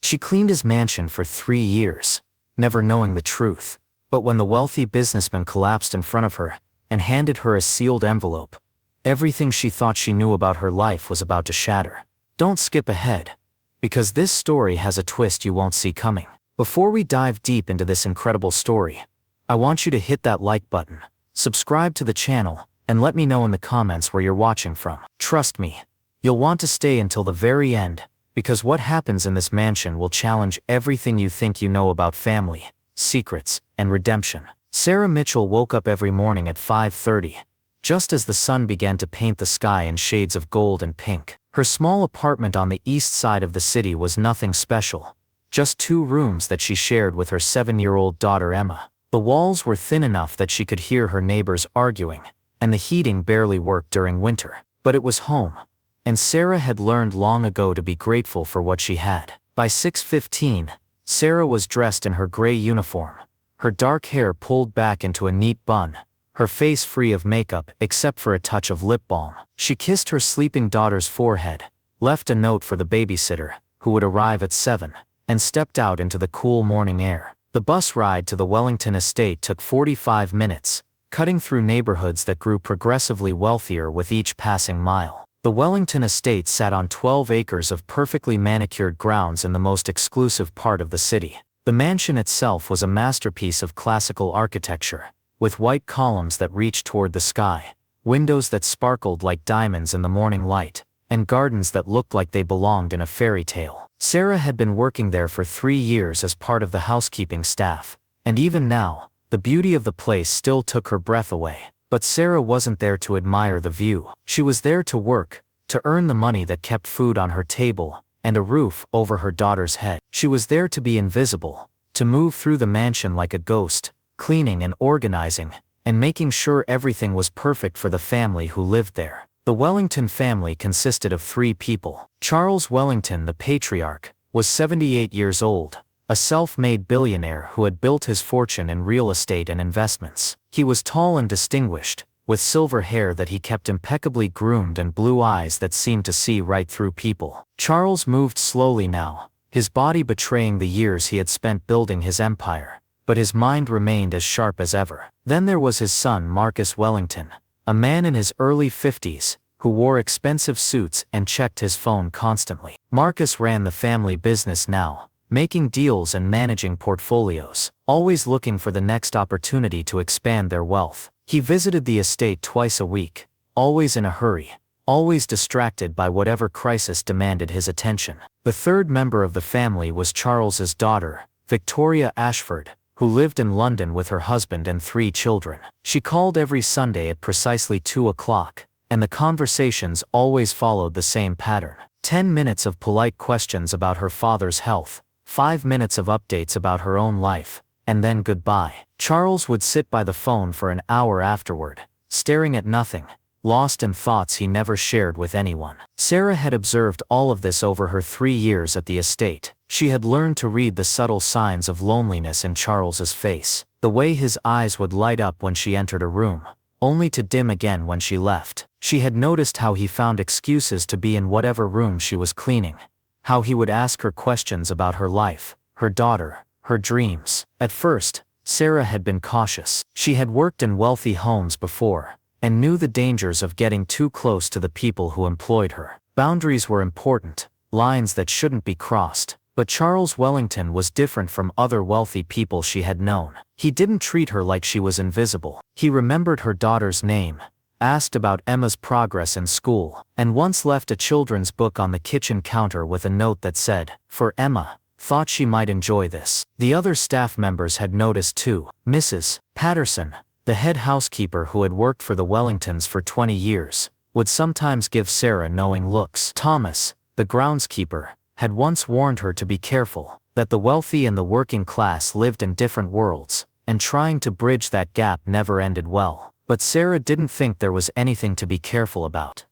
She cleaned his mansion for 3 years, never knowing the truth. But when the wealthy businessman collapsed in front of her and handed her a sealed envelope, everything she thought she knew about her life was about to shatter. Don't skip ahead, because this story has a twist you won't see coming. Before we dive deep into this incredible story, I want you to hit that like button, subscribe to the channel, and let me know in the comments where you're watching from. Trust me, you'll want to stay until the very end, because what happens in this mansion will challenge everything you think you know about family, secrets, and redemption. Sarah Mitchell woke up every morning at 5:30, just as the sun began to paint the sky in shades of gold and pink. Her small apartment on the east side of the city was nothing special, just 2 rooms that she shared with her 7-year-old daughter Emma. The walls were thin enough that she could hear her neighbors arguing, and the heating barely worked during winter. But it was home, and Sarah had learned long ago to be grateful for what she had. By 6:15, Sarah was dressed in her gray uniform, her dark hair pulled back into a neat bun, her face free of makeup except for a touch of lip balm. She kissed her sleeping daughter's forehead, left a note for the babysitter, who would arrive at 7, and stepped out into the cool morning air. The bus ride to the Wellington estate took 45 minutes, cutting through neighborhoods that grew progressively wealthier with each passing mile. The Wellington estate sat on 12 acres of perfectly manicured grounds in the most exclusive part of the city. The mansion itself was a masterpiece of classical architecture, with white columns that reached toward the sky, windows that sparkled like diamonds in the morning light, and gardens that looked like they belonged in a fairy tale. Sarah had been working there for 3 years as part of the housekeeping staff, and even now, the beauty of the place still took her breath away. But Sarah wasn't there to admire the view. She was there to work, to earn the money that kept food on her table and a roof over her daughter's head. She was there to be invisible, to move through the mansion like a ghost, cleaning and organizing, and making sure everything was perfect for the family who lived there. The Wellington family consisted of 3 people. Charles Wellington, the patriarch, was 78 years old, a self-made billionaire who had built his fortune in real estate and investments. He was tall and distinguished, with silver hair that he kept impeccably groomed and blue eyes that seemed to see right through people. Charles moved slowly now, his body betraying the years he had spent building his empire, but his mind remained as sharp as ever. Then there was his son Marcus Wellington, a man in his early 50s, who wore expensive suits and checked his phone constantly. Marcus ran the family business now, making deals and managing portfolios, always looking for the next opportunity to expand their wealth. He visited the estate twice a week, always in a hurry, always distracted by whatever crisis demanded his attention. The third member of the family was Charles's daughter, Victoria Ashford, who lived in London with her husband and 3 children. She called every Sunday at precisely 2 o'clock, and the conversations always followed the same pattern. 10 minutes of polite questions about her father's health, 5 minutes of updates about her own life, and then goodbye. Charles would sit by the phone for an hour afterward, staring at nothing, lost in thoughts he never shared with anyone. Sarah had observed all of this over her 3 years at the estate. She had learned to read the subtle signs of loneliness in Charles's face, the way his eyes would light up when she entered a room, only to dim again when she left. She had noticed how he found excuses to be in whatever room she was cleaning, how he would ask her questions about her life, her daughter, her dreams. At first, Sarah had been cautious. She had worked in wealthy homes before, and knew the dangers of getting too close to the people who employed her. Boundaries were important, lines that shouldn't be crossed. But Charles Wellington was different from other wealthy people she had known. He didn't treat her like she was invisible. He remembered her daughter's name, asked about Emma's progress in school, and once left a children's book on the kitchen counter with a note that said, "For Emma, thought she might enjoy this." The other staff members had noticed too. Mrs. Patterson, the head housekeeper who had worked for the Wellingtons for 20 years, would sometimes give Sarah knowing looks. Thomas, the groundskeeper, had once warned her to be careful, that the wealthy and the working class lived in different worlds, and trying to bridge that gap never ended well. But Sarah didn't think there was anything to be careful about.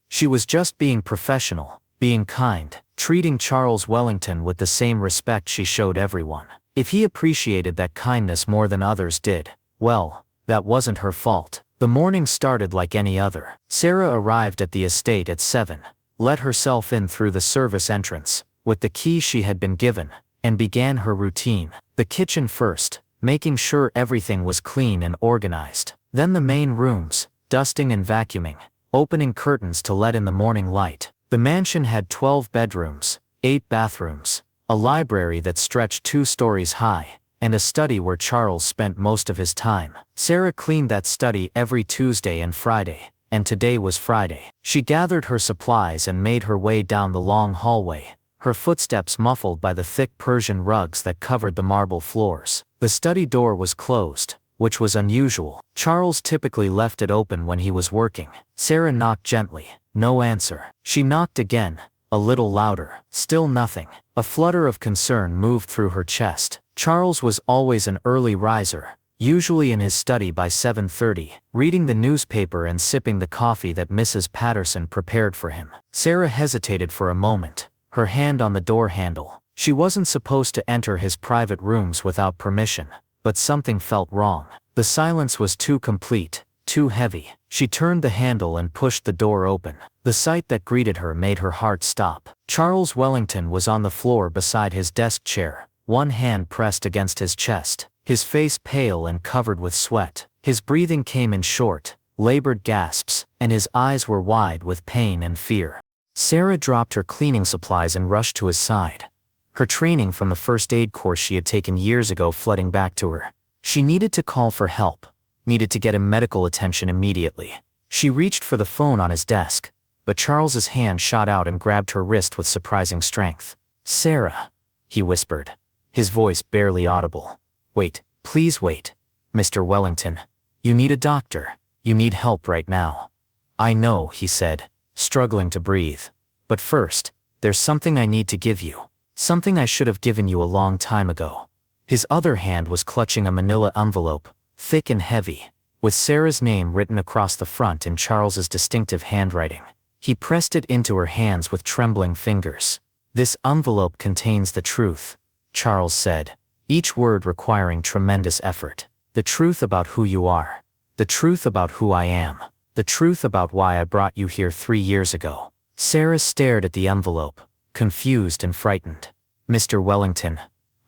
She was just being professional, being kind, treating Charles Wellington with the same respect she showed everyone. If he appreciated that kindness more than others did, well, that wasn't her fault. The morning started like any other. Sarah arrived at the estate at 7. Let herself in through the service entrance, with the key she had been given, and began her routine. The kitchen first, making sure everything was clean and organized. Then the main rooms, dusting and vacuuming, opening curtains to let in the morning light. The mansion had 12 bedrooms, 8 bathrooms, a library that stretched 2 stories high, and a study where Charles spent most of his time. Sarah cleaned that study every Tuesday and Friday, and today was Friday. She gathered her supplies and made her way down the long hallway, her footsteps muffled by the thick Persian rugs that covered the marble floors. The study door was closed, which was unusual. Charles typically left it open when he was working. Sarah knocked gently. No answer. She knocked again, a little louder. Still nothing. A flutter of concern moved through her chest. Charles was always an early riser, usually in his study by 7:30, reading the newspaper and sipping the coffee that Mrs. Patterson prepared for him. Sarah hesitated for a moment, her hand on the door handle. She wasn't supposed to enter his private rooms without permission, but something felt wrong. The silence was too complete, too heavy. She turned the handle and pushed the door open. The sight that greeted her made her heart stop. Charles Wellington was on the floor beside his desk chair, one hand pressed against his chest, his face pale and covered with sweat. His breathing came in short, labored gasps, and his eyes were wide with pain and fear. Sarah dropped her cleaning supplies and rushed to his side, her training from the first aid course she had taken years ago flooding back to her. She needed to call for help, needed to get him medical attention immediately. She reached for the phone on his desk, but Charles's hand shot out and grabbed her wrist with surprising strength. "Sarah," he whispered, his voice barely audible. "Wait, please wait. Mr. Wellington, you need a doctor. You need help right now." "I know," he said, struggling to breathe. "But first, there's something I need to give you. Something I should have given you a long time ago." His other hand was clutching a manila envelope, thick and heavy, with Sarah's name written across the front in Charles's distinctive handwriting. He pressed it into her hands with trembling fingers. "This envelope contains the truth," Charles said, each word requiring tremendous effort. "The truth about who you are. The truth about who I am. The truth about why I brought you here 3 years ago." Sarah stared at the envelope, confused and frightened. "Mr. Wellington,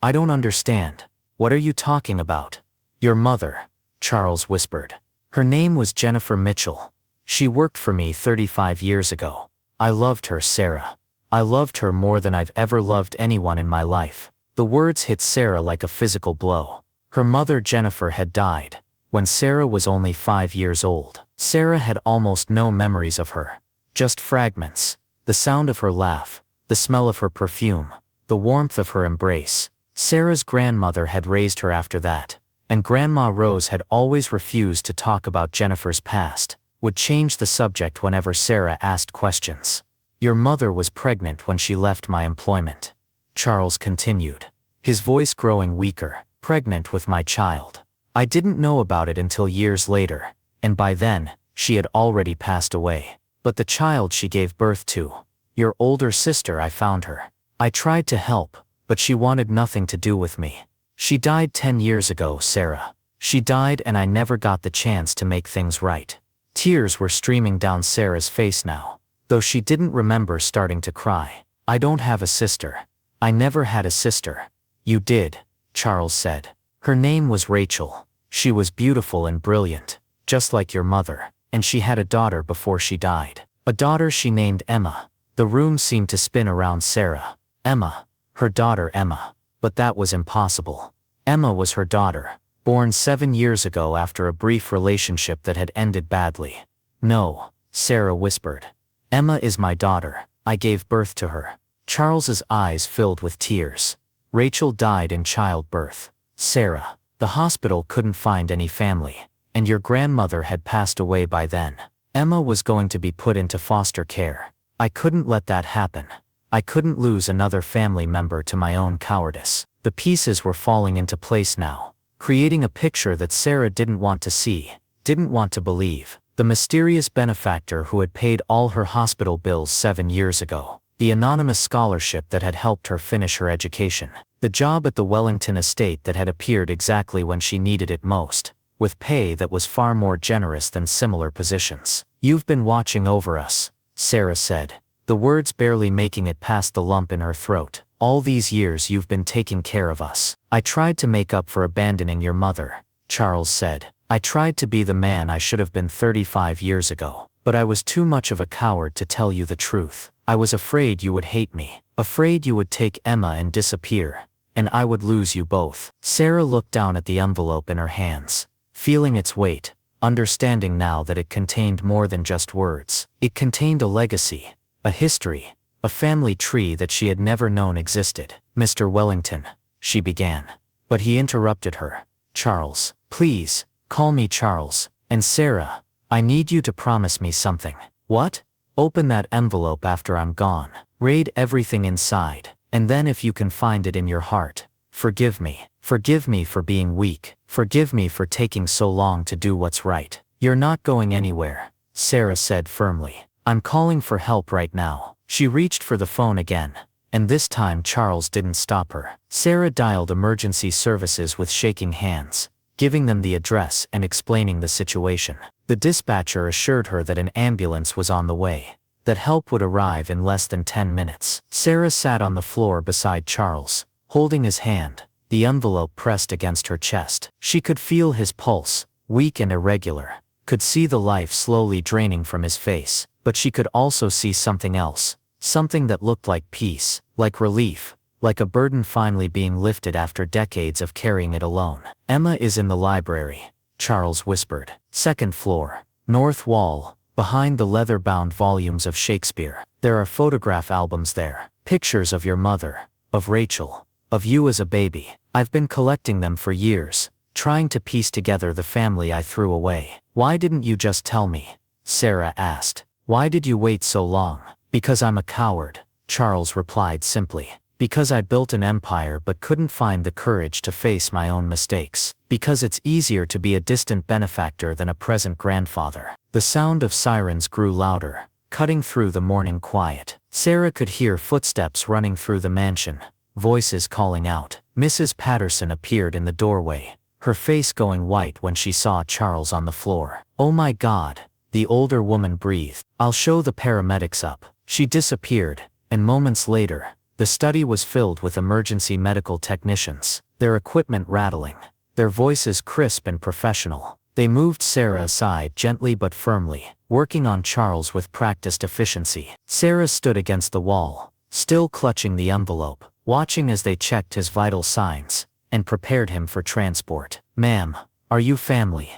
I don't understand. What are you talking about?" "Your mother," Charles whispered. "Her name was Jennifer Mitchell. She worked for me 35 years ago. I loved her, Sarah. I loved her more than I've ever loved anyone in my life." The words hit Sarah like a physical blow. Her mother Jennifer had died when Sarah was only 5 years old. Sarah had almost no memories of her, just fragments. The sound of her laugh, the smell of her perfume, the warmth of her embrace. Sarah's grandmother had raised her after that, and Grandma Rose had always refused to talk about Jennifer's past, would change the subject whenever Sarah asked questions. "Your mother was pregnant when she left my employment," Charles continued, his voice growing weaker. "Pregnant with my child. I didn't know about it until years later, and by then, she had already passed away. But the child she gave birth to, your older sister, I found her. I tried to help, but she wanted nothing to do with me. She died 10 years ago, Sarah. She died and I never got the chance to make things right." Tears were streaming down Sarah's face now, though she didn't remember starting to cry. "I don't have a sister. I never had a sister." "You did," Charles said. "Her name was Rachel. She was beautiful and brilliant, just like your mother, and she had a daughter before she died. A daughter she named Emma." The room seemed to spin around Sarah. Emma. Her daughter Emma. But that was impossible. Emma was her daughter, born 7 years ago after a brief relationship that had ended badly. "No," Sarah whispered. "Emma is my daughter. I gave birth to her." Charles's eyes filled with tears. "Rachel died in childbirth, Sarah. The hospital couldn't find any family, and your grandmother had passed away by then. Emma was going to be put into foster care. I couldn't let that happen. I couldn't lose another family member to my own cowardice." The pieces were falling into place now, creating a picture that Sarah didn't want to see, didn't want to believe. The mysterious benefactor who had paid all her hospital bills 7 years ago. The anonymous scholarship that had helped her finish her education. The job at the Wellington estate that had appeared exactly when she needed it most, with pay that was far more generous than similar positions. "You've been watching over us," Sarah said, the words barely making it past the lump in her throat. All these years you've been taking care of us. I tried to make up for abandoning your mother, Charles said. I tried to be the man I should have been 35 years ago. But I was too much of a coward to tell you the truth. I was afraid you would hate me, afraid you would take Emma and disappear, and I would lose you both. Sarah looked down at the envelope in her hands, feeling its weight, understanding now that it contained more than just words. It contained a legacy, a history, a family tree that she had never known existed. Mr. Wellington, she began. But he interrupted her. Charles, please, call me Charles. And Sarah, I need you to promise me something. What? Open that envelope after I'm gone. Read everything inside. And then if you can find it in your heart, forgive me. Forgive me for being weak. Forgive me for taking so long to do what's right. You're not going anywhere, Sarah said firmly. I'm calling for help right now. She reached for the phone again, and this time Charles didn't stop her. Sarah dialed emergency services with shaking hands, giving them the address and explaining the situation. The dispatcher assured her that an ambulance was on the way, that help would arrive in less than 10 minutes. Sarah sat on the floor beside Charles, holding his hand, the envelope pressed against her chest. She could feel his pulse, weak and irregular, could see the life slowly draining from his face, but she could also see something else, something that looked like peace, like relief, like a burden finally being lifted after decades of carrying it alone. Emma is in the library, Charles whispered. Second floor, north wall, behind the leather-bound volumes of Shakespeare. There are photograph albums there, pictures of your mother, of Rachel, of you as a baby. I've been collecting them for years, trying to piece together the family I threw away. Why didn't you just tell me? Sarah asked. Why did you wait so long? Because I'm a coward, Charles replied simply. Because I built an empire but couldn't find the courage to face my own mistakes. Because it's easier to be a distant benefactor than a present grandfather. The sound of sirens grew louder, cutting through the morning quiet. Sarah could hear footsteps running through the mansion, voices calling out. Mrs. Patterson appeared in the doorway, her face going white when she saw Charles on the floor. Oh my God, the older woman breathed. I'll show the paramedics up. She disappeared, and moments later, the study was filled with emergency medical technicians, their equipment rattling, their voices crisp and professional. They moved Sarah aside gently but firmly, working on Charles with practiced efficiency. Sarah stood against the wall, still clutching the envelope, watching as they checked his vital signs, and prepared him for transport. Ma'am, are you family?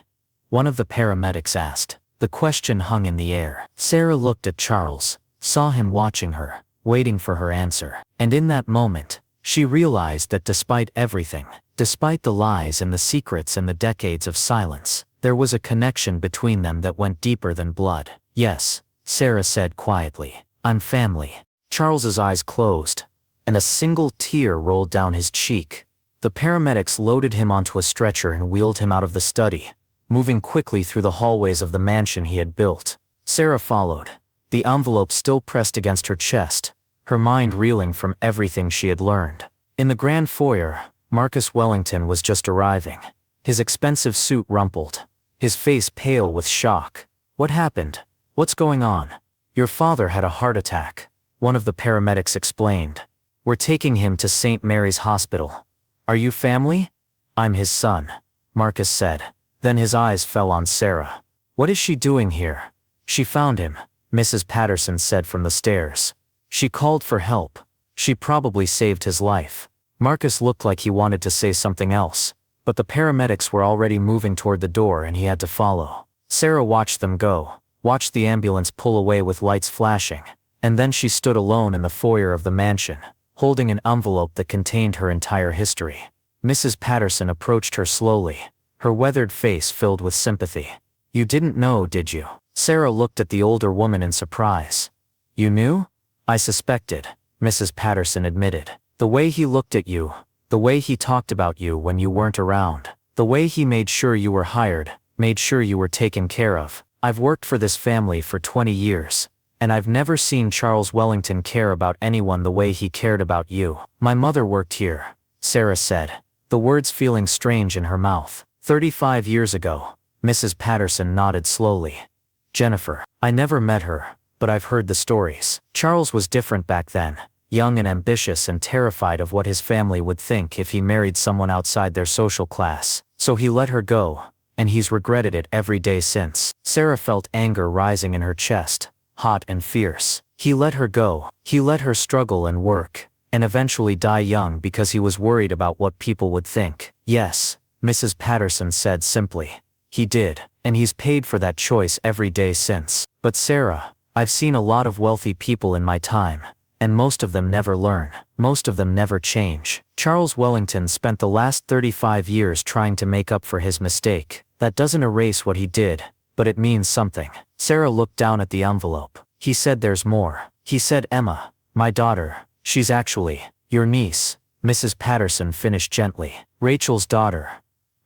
One of the paramedics asked. The question hung in the air. Sarah looked at Charles, saw him watching her, waiting for her answer. And in that moment, she realized that despite everything, despite the lies and the secrets and the decades of silence, there was a connection between them that went deeper than blood. Yes, Sarah said quietly. I'm family. Charles's eyes closed, and a single tear rolled down his cheek. The paramedics loaded him onto a stretcher and wheeled him out of the study, moving quickly through the hallways of the mansion he had built. Sarah followed, the envelope still pressed against her chest, her mind reeling from everything she had learned. In the grand foyer, Marcus Wellington was just arriving, his expensive suit rumpled, his face pale with shock. What happened? What's going on? Your father had a heart attack, one of the paramedics explained. We're taking him to St. Mary's Hospital. Are you family? I'm his son, Marcus said. Then his eyes fell on Sarah. What is she doing here? She found him, Mrs. Patterson said from the stairs. She called for help. She probably saved his life. Marcus looked like he wanted to say something else, but the paramedics were already moving toward the door and he had to follow. Sarah watched them go, watched the ambulance pull away with lights flashing, and then she stood alone in the foyer of the mansion, holding an envelope that contained her entire history. Mrs. Patterson approached her slowly, her weathered face filled with sympathy. You didn't know, did you? Sarah looked at the older woman in surprise. You knew? I suspected, Mrs. Patterson admitted. The way he looked at you, the way he talked about you when you weren't around, the way he made sure you were hired, made sure you were taken care of. I've worked for this family for 20 years, and I've never seen Charles Wellington care about anyone the way he cared about you. My mother worked here, Sarah said, the words feeling strange in her mouth. 35 years ago, Mrs. Patterson nodded slowly. Jennifer. I never met her, but I've heard the stories. Charles was different back then, young and ambitious and terrified of what his family would think if he married someone outside their social class. So he let her go, and he's regretted it every day since. Sarah felt anger rising in her chest, hot and fierce. He let her go. He let her struggle and work, and eventually die young because he was worried about what people would think. Yes, Mrs. Patterson said simply. He did, and he's paid for that choice every day since. But Sarah, I've seen a lot of wealthy people in my time, and most of them never learn. Most of them never change. Charles Wellington spent the last 35 years trying to make up for his mistake. That doesn't erase what he did, but it means something. Sarah looked down at the envelope. He said there's more. He said Emma, my daughter, she's actually your niece, Mrs. Patterson finished gently. Rachel's daughter.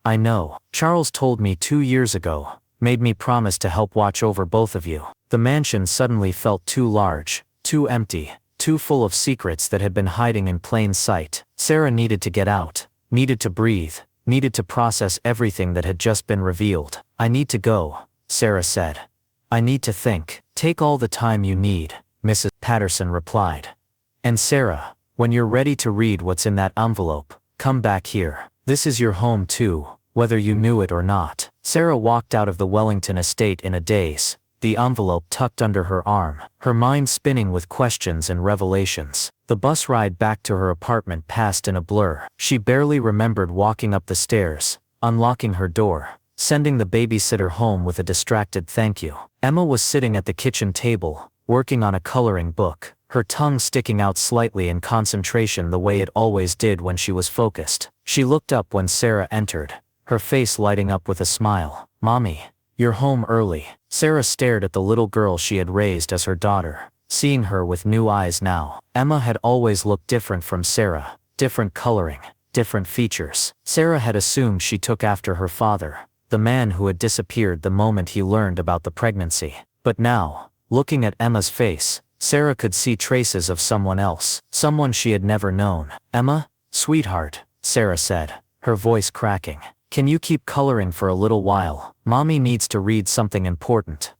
I know. Charles told me 2 years ago, made me promise to help watch over both of you. The mansion suddenly felt too large, too empty, too full of secrets that had been hiding in plain sight. Sarah needed to get out, needed to breathe, needed to process everything that had just been revealed. I need to go, Sarah said. I need to think. Take all the time you need, Mrs. Patterson replied. And Sarah, when you're ready to read what's in that envelope, come back here. This is your home too, whether you knew it or not. Sarah walked out of the Wellington estate in a daze, the envelope tucked under her arm, her mind spinning with questions and revelations. The bus ride back to her apartment passed in a blur. She barely remembered walking up the stairs, unlocking her door, sending the babysitter home with a distracted thank you. Emma was sitting at the kitchen table, working on a coloring book, her tongue sticking out slightly in concentration the way it always did when she was focused. She looked up when Sarah entered, her face lighting up with a smile. Mommy, you're home early. Sarah stared at the little girl she had raised as her daughter, seeing her with new eyes now. Emma had always looked different from Sarah, different coloring, different features. Sarah had assumed she took after her father, the man who had disappeared the moment he learned about the pregnancy. But now, looking at Emma's face, Sarah could see traces of someone else, someone she had never known. Emma, sweetheart, Sarah said, her voice cracking. Can you keep coloring for a little while? Mommy needs to read something important.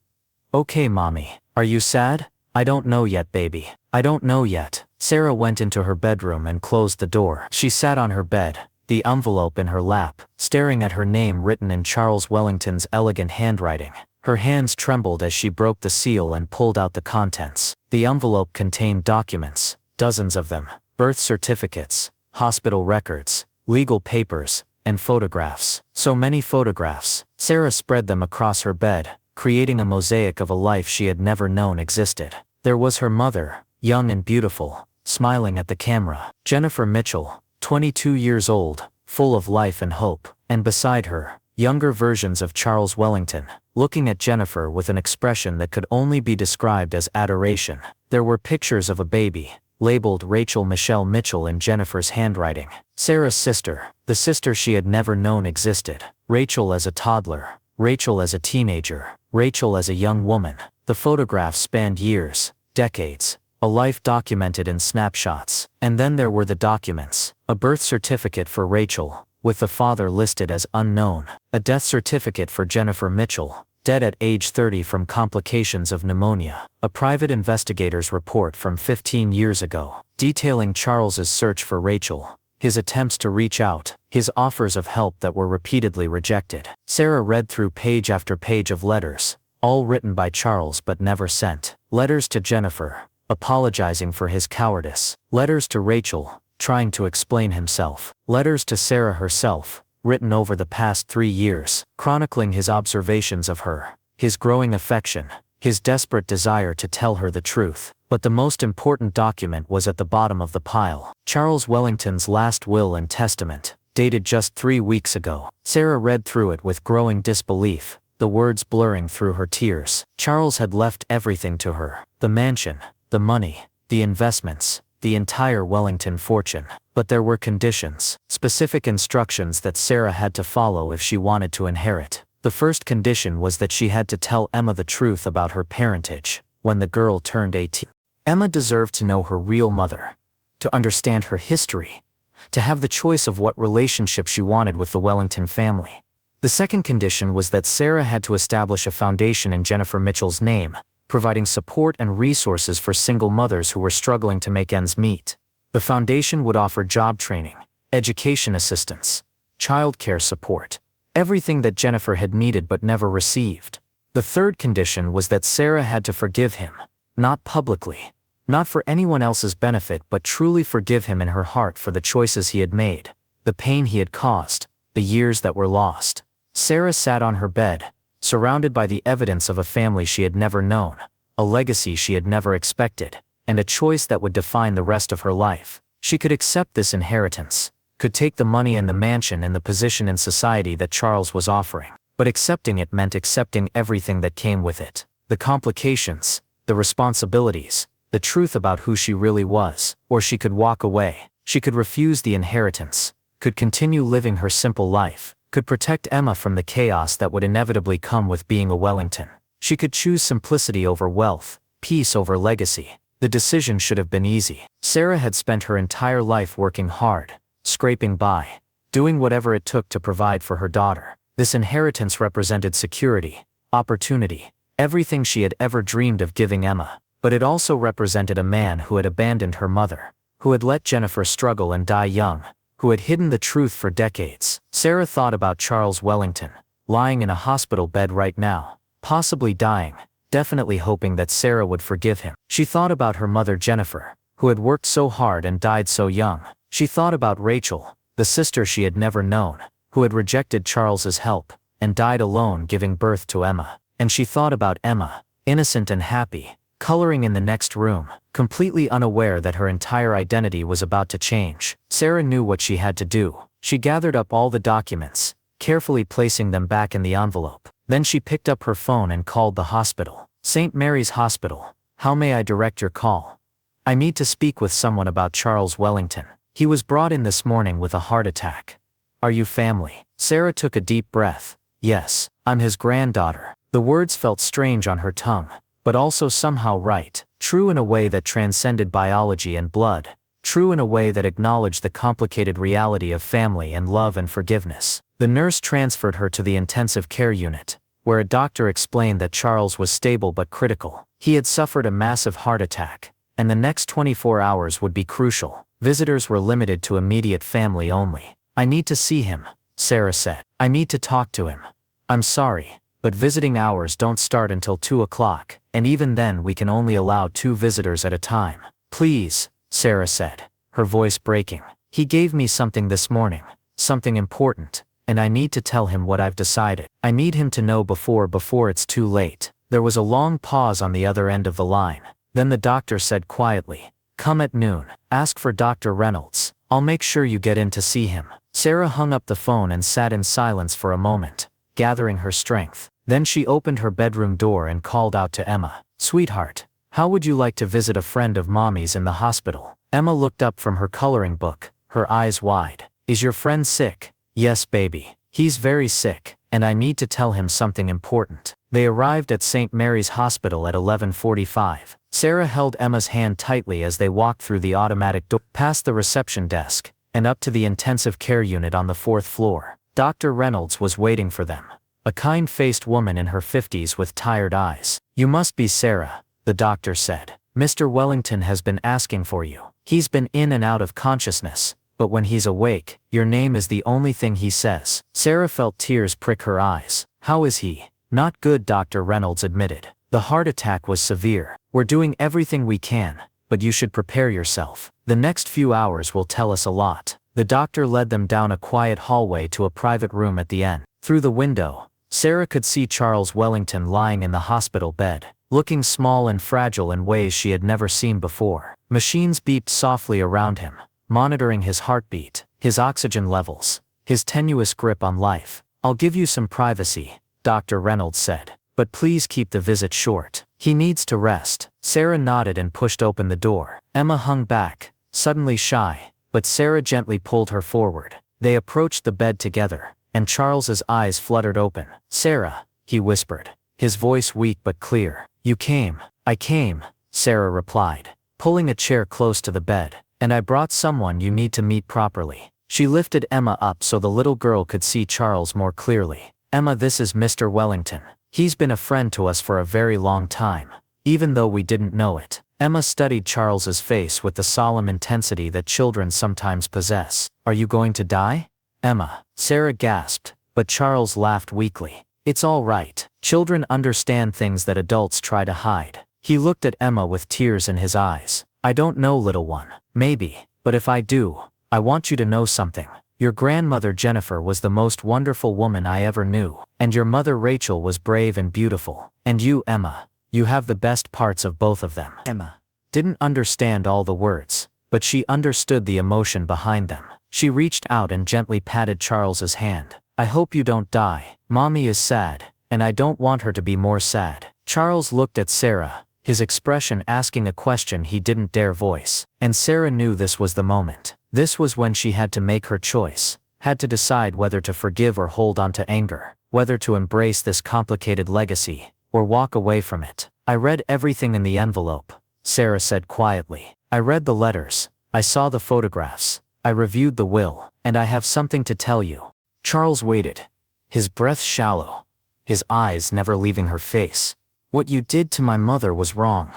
Okay, Mommy. Are you sad? I don't know yet, baby. I don't know yet. Sarah went into her bedroom and closed the door. She sat on her bed, the envelope in her lap, staring at her name written in Charles Wellington's elegant handwriting. Her hands trembled as she broke the seal and pulled out the contents. The envelope contained documents, dozens of them, birth certificates, hospital records, legal papers, and photographs. So many photographs. Sarah spread them across her bed, creating a mosaic of a life she had never known existed. There was her mother, young and beautiful, smiling at the camera. Jennifer Mitchell, 22 years old, full of life and hope. And beside her, younger versions of Charles Wellington, looking at Jennifer with an expression that could only be described as adoration. There were pictures of a baby, labeled Rachel Michelle Mitchell in Jennifer's handwriting. Sarah's sister, the sister she had never known existed. Rachel as a toddler, Rachel as a teenager, Rachel as a young woman. The photographs spanned years, decades, a life documented in snapshots. And then there were the documents. A birth certificate for Rachel, with the father listed as unknown. A death certificate for Jennifer Mitchell, dead at age 30 from complications of pneumonia. A private investigator's report from 15 years ago, detailing Charles's search for Rachel, his attempts to reach out, his offers of help that were repeatedly rejected. Sarah read through page after page of letters, all written by Charles but never sent. Letters to Jennifer, apologizing for his cowardice. Letters to Rachel, trying to explain himself. Letters to Sarah herself, written over the past 3 years, chronicling his observations of her, his growing affection, his desperate desire to tell her the truth. But the most important document was at the bottom of the pile. Charles Wellington's last will and testament, dated just 3 weeks ago. Sarah read through it with growing disbelief, the words blurring through her tears. Charles had left everything to her, the mansion, the money, the investments, the entire Wellington fortune. But there were conditions, specific instructions that Sarah had to follow if she wanted to inherit. The first condition was that she had to tell Emma the truth about her parentage when the girl turned 18. Emma deserved to know her real mother, to understand her history, to have the choice of what relationship she wanted with the Wellington family. The second condition was that Sarah had to establish a foundation in Jennifer Mitchell's name, providing support and resources for single mothers who were struggling to make ends meet. The foundation would offer job training, education assistance, childcare support, everything that Jennifer had needed but never received. The third condition was that Sarah had to forgive him, not publicly, not for anyone else's benefit, but truly forgive him in her heart for the choices he had made, the pain he had caused, the years that were lost. Sarah sat on her bed, surrounded by the evidence of a family she had never known, a legacy she had never expected, and a choice that would define the rest of her life. She could accept this inheritance, could take the money and the mansion and the position in society that Charles was offering, but accepting it meant accepting everything that came with it. The complications, the responsibilities, the truth about who she really was. Or she could walk away. She could refuse the inheritance, could continue living her simple life, could protect Emma from the chaos that would inevitably come with being a Wellington. She could choose simplicity over wealth, peace over legacy. The decision should have been easy. Sarah had spent her entire life working hard, scraping by, doing whatever it took to provide for her daughter. This inheritance represented security, opportunity, everything she had ever dreamed of giving Emma. But it also represented a man who had abandoned her mother, who had let Jennifer struggle and die young, who had hidden the truth for decades. Sarah thought about Charles Wellington, lying in a hospital bed right now, possibly dying, definitely hoping that Sarah would forgive him. She thought about her mother Jennifer, who had worked so hard and died so young. She thought about Rachel, the sister she had never known, who had rejected Charles's help, and died alone giving birth to Emma. And she thought about Emma, innocent and happy, coloring in the next room, completely unaware that her entire identity was about to change. Sarah knew what she had to do. She gathered up all the documents, carefully placing them back in the envelope. Then she picked up her phone and called the hospital. St. Mary's Hospital. How may I direct your call? I need to speak with someone about Charles Wellington. He was brought in this morning with a heart attack. Are you family? Sarah took a deep breath. Yes, I'm his granddaughter. The words felt strange on her tongue, but also somehow right, true in a way that transcended biology and blood, true in a way that acknowledged the complicated reality of family and love and forgiveness. The nurse transferred her to the intensive care unit, where a doctor explained that Charles was stable but critical. He had suffered a massive heart attack, and the next 24 hours would be crucial. Visitors were limited to immediate family only. I need to see him, Sarah said. I need to talk to him. I'm sorry, but visiting hours don't start until 2 o'clock, and even then we can only allow 2 visitors at a time. Please, Sarah said, her voice breaking. He gave me something this morning, something important, and I need to tell him what I've decided. I need him to know before it's too late. There was a long pause on the other end of the line. Then the doctor said quietly, come at noon, ask for Dr. Reynolds. I'll make sure you get in to see him. Sarah hung up the phone and sat in silence for a moment, gathering her strength. Then she opened her bedroom door and called out to Emma. Sweetheart, how would you like to visit a friend of Mommy's in the hospital? Emma looked up from her coloring book, her eyes wide. Is your friend sick? Yes, baby. He's very sick, and I need to tell him something important. They arrived at St. Mary's Hospital at 11:45. Sarah held Emma's hand tightly as they walked through the automatic door, past the reception desk, and up to the intensive care unit on the 4th floor. Dr. Reynolds was waiting for them, a kind-faced woman in her 50s with tired eyes. You must be Sarah, the doctor said. Mr. Wellington has been asking for you. He's been in and out of consciousness, but when he's awake, your name is the only thing he says. Sarah felt tears prick her eyes. How is he? Not good, Dr. Reynolds admitted. The heart attack was severe. We're doing everything we can, but you should prepare yourself. The next few hours will tell us a lot. The doctor led them down a quiet hallway to a private room at the end. Through the window, Sarah could see Charles Wellington lying in the hospital bed, looking small and fragile in ways she had never seen before. Machines beeped softly around him, monitoring his heartbeat, his oxygen levels, his tenuous grip on life. I'll give you some privacy, Dr. Reynolds said, but please keep the visit short. He needs to rest. Sarah nodded and pushed open the door. Emma hung back, suddenly shy, but Sarah gently pulled her forward. They approached the bed together, and Charles's eyes fluttered open. Sarah, he whispered, his voice weak but clear. You came. I came, Sarah replied, pulling a chair close to the bed. And I brought someone you need to meet properly. She lifted Emma up so the little girl could see Charles more clearly. Emma, this is Mr. Wellington. He's been a friend to us for a very long time. even though we didn't know it. Emma studied Charles's face with the solemn intensity that children sometimes possess. Are you going to die? Emma. Sarah gasped, but Charles laughed weakly. It's all right. Children understand things that adults try to hide. He looked at Emma with tears in his eyes. I don't know, little one. Maybe, but if I do, I want you to know something. Your grandmother Jennifer was the most wonderful woman I ever knew, and your mother Rachel was brave and beautiful. And you, Emma, you have the best parts of both of them. Emma didn't understand all the words, but she understood the emotion behind them. She reached out and gently patted Charles's hand. I hope you don't die. Mommy is sad, and I don't want her to be more sad. Charles looked at Sarah, his expression asking a question he didn't dare voice. And Sarah knew this was the moment. This was when she had to make her choice, had to decide whether to forgive or hold on to anger, whether to embrace this complicated legacy, or walk away from it. I read everything in the envelope, Sarah said quietly. I read the letters, I saw the photographs, I reviewed the will, and I have something to tell you. Charles waited, his breath shallow, his eyes never leaving her face. What you did to my mother was wrong,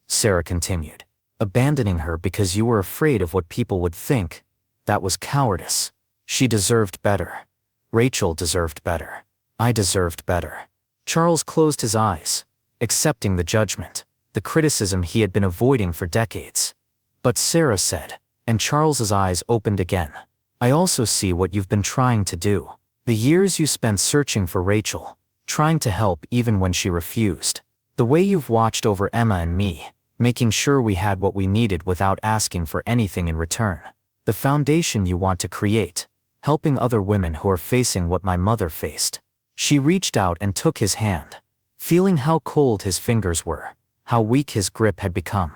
Sarah continued. Abandoning her because you were afraid of what people would think, that was cowardice. She deserved better. Rachel deserved better. I deserved better. Charles closed his eyes, accepting the judgment, the criticism he had been avoiding for decades. But Sarah said, and Charles's eyes opened again. I also see what you've been trying to do. The years you spent searching for Rachel, trying to help even when she refused. The way you've watched over Emma and me, making sure we had what we needed without asking for anything in return. The foundation you want to create, helping other women who are facing what my mother faced. She reached out and took his hand, feeling how cold his fingers were, how weak his grip had become.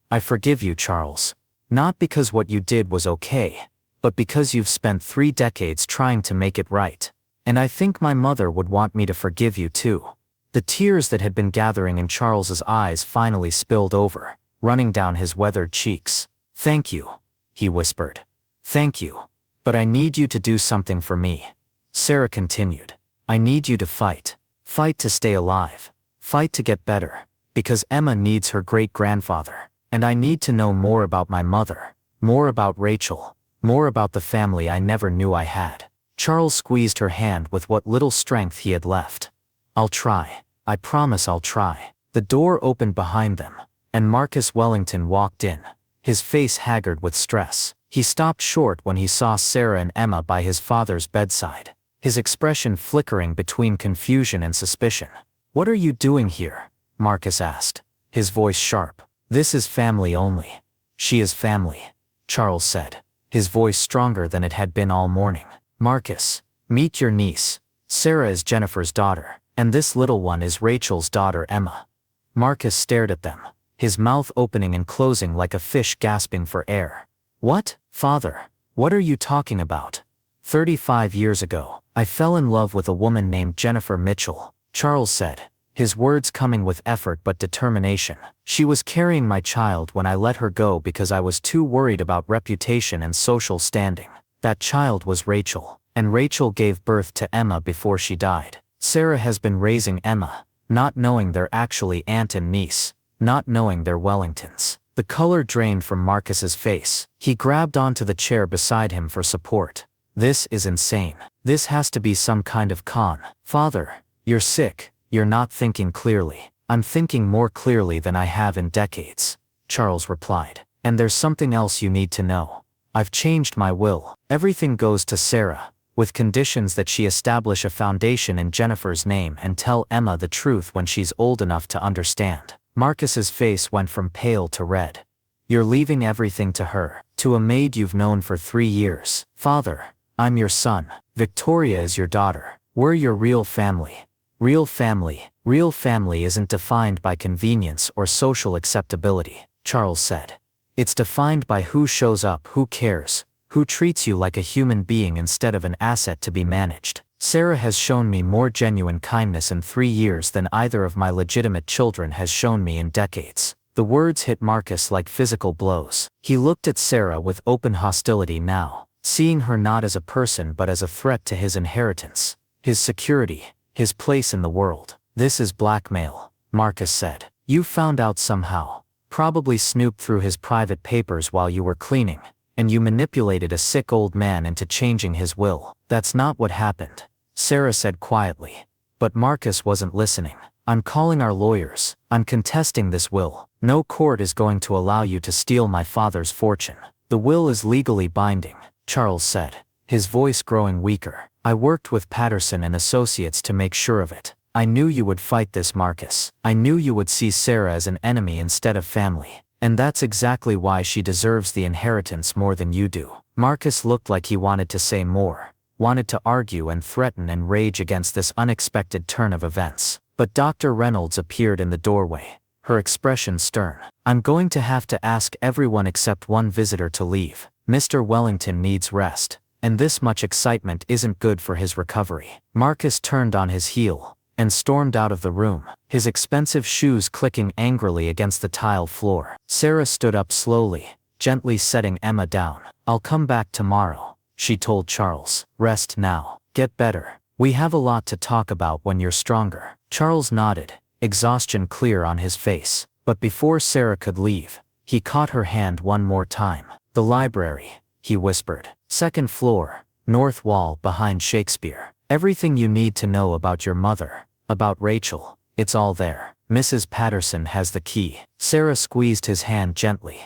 I forgive you, Charles. Not because what you did was okay, but because you've spent 3 decades trying to make it right. And I think my mother would want me to forgive you too. The tears that had been gathering in Charles's eyes finally spilled over, running down his weathered cheeks. Thank you, he whispered. Thank you. But I need you to do something for me. Sarah continued. I need you to fight. Fight to stay alive. Fight to get better. Because Emma needs her great-grandfather. And I need to know more about my mother. More about Rachel. More about the family I never knew I had. Charles squeezed her hand with what little strength he had left. I'll try. I promise I'll try. The door opened behind them, and Marcus Wellington walked in, his face haggard with stress. He stopped short when he saw Sarah and Emma by his father's bedside, his expression flickering between confusion and suspicion. What are you doing here? Marcus asked, his voice sharp. This is family only. She is family, Charles said, his voice stronger than it had been all morning. Marcus, meet your niece. Sarah is Jennifer's daughter, and this little one is Rachel's daughter Emma. Marcus stared at them, his mouth opening and closing like a fish gasping for air. What, father? What are you talking about? 35 years ago, I fell in love with a woman named Jennifer Mitchell, Charles said, his words coming with effort but determination. She was carrying my child when I let her go because I was too worried about reputation and social standing. That child was Rachel, and Rachel gave birth to Emma before she died. Sarah has been raising Emma, not knowing they're actually aunt and niece, not knowing they're Wellingtons. The color drained from Marcus's face. He grabbed onto the chair beside him for support. This is insane. This has to be some kind of con. Father, you're sick. You're not thinking clearly. I'm thinking more clearly than I have in decades, Charles replied. And there's something else you need to know. I've changed my will. Everything goes to Sarah, with conditions that she establish a foundation in Jennifer's name and tell Emma the truth when she's old enough to understand. Marcus's face went from pale to red. You're leaving everything to her, to a maid you've known for 3 years. Father, I'm your son. Victoria is your daughter. We're your real family. Real family isn't defined by convenience or social acceptability, Charles said. It's defined by who shows up, who cares, who treats you like a human being instead of an asset to be managed. Sarah has shown me more genuine kindness in 3 years than either of my legitimate children has shown me in decades. The words hit Marcus like physical blows. He looked at Sarah with open hostility now, seeing her not as a person but as a threat to his inheritance, his security, his place in the world. This is blackmail, Marcus said. You found out somehow. Probably snooped through his private papers while you were cleaning, and you manipulated a sick old man into changing his will. That's not what happened, Sarah said quietly. But Marcus wasn't listening. I'm calling our lawyers. I'm contesting this will. No court is going to allow you to steal my father's fortune. The will is legally binding, Charles said, his voice growing weaker. I worked with Patterson and Associates to make sure of it. I knew you would fight this, Marcus. I knew you would see Sarah as an enemy instead of family. And that's exactly why she deserves the inheritance more than you do. Marcus looked like he wanted to say more, wanted to argue and threaten and rage against this unexpected turn of events. But Dr. Reynolds appeared in the doorway, her expression stern. I'm going to have to ask everyone except one visitor to leave. Mr. Wellington needs rest, and this much excitement isn't good for his recovery. Marcus turned on his heel and stormed out of the room, his expensive shoes clicking angrily against the tile floor. Sarah stood up slowly, gently setting Emma down. I'll come back tomorrow, she told Charles. Rest now. Get better. We have a lot to talk about when you're stronger. Charles nodded, exhaustion clear on his face. But before Sarah could leave, he caught her hand one more time. The library, he whispered. Second floor, north wall behind Shakespeare. Everything you need to know about your mother, about Rachel, it's all there. Mrs. Patterson has the key. Sarah squeezed his hand gently.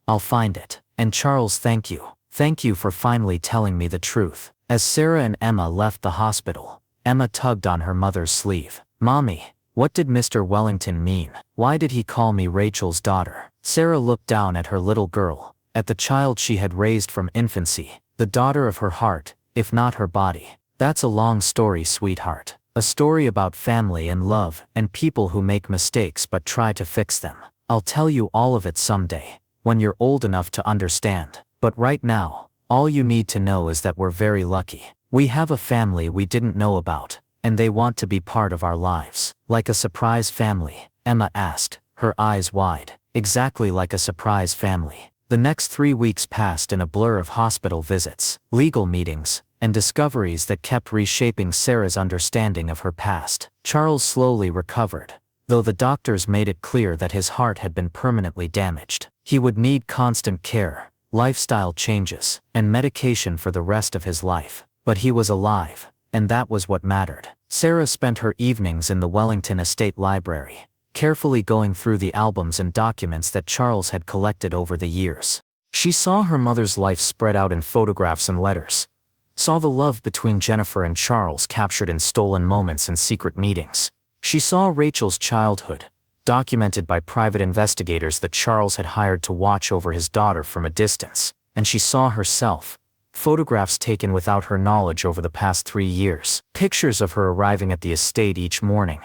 I'll find it. And Charles, thank you. Thank you for finally telling me the truth. As Sarah and Emma left the hospital, Emma tugged on her mother's sleeve. Mommy, what did Mr. Wellington mean? Why did he call me Rachel's daughter? Sarah looked down at her little girl, at the child she had raised from infancy, the daughter of her heart, if not her body. That's a long story, sweetheart. A story about family and love and people who make mistakes but try to fix them. I'll tell you all of it someday, when you're old enough to understand. But right now, all you need to know is that we're very lucky. We have a family we didn't know about, and they want to be part of our lives. Like a surprise family? Emma asked, her eyes wide. Exactly like a surprise family. The next 3 weeks passed in a blur of hospital visits, legal meetings, and discoveries that kept reshaping Sarah's understanding of her past. Charles slowly recovered, though the doctors made it clear that his heart had been permanently damaged. He would need constant care, lifestyle changes, and medication for the rest of his life. But he was alive, and that was what mattered. Sarah spent her evenings in the Wellington Estate Library, carefully going through the albums and documents that Charles had collected over the years. She saw her mother's life spread out in photographs and letters, saw the love between Jennifer and Charles captured in stolen moments and secret meetings. She saw Rachel's childhood, documented by private investigators that Charles had hired to watch over his daughter from a distance. And she saw herself, photographs taken without her knowledge over the past 3 years, pictures of her arriving at the estate each morning,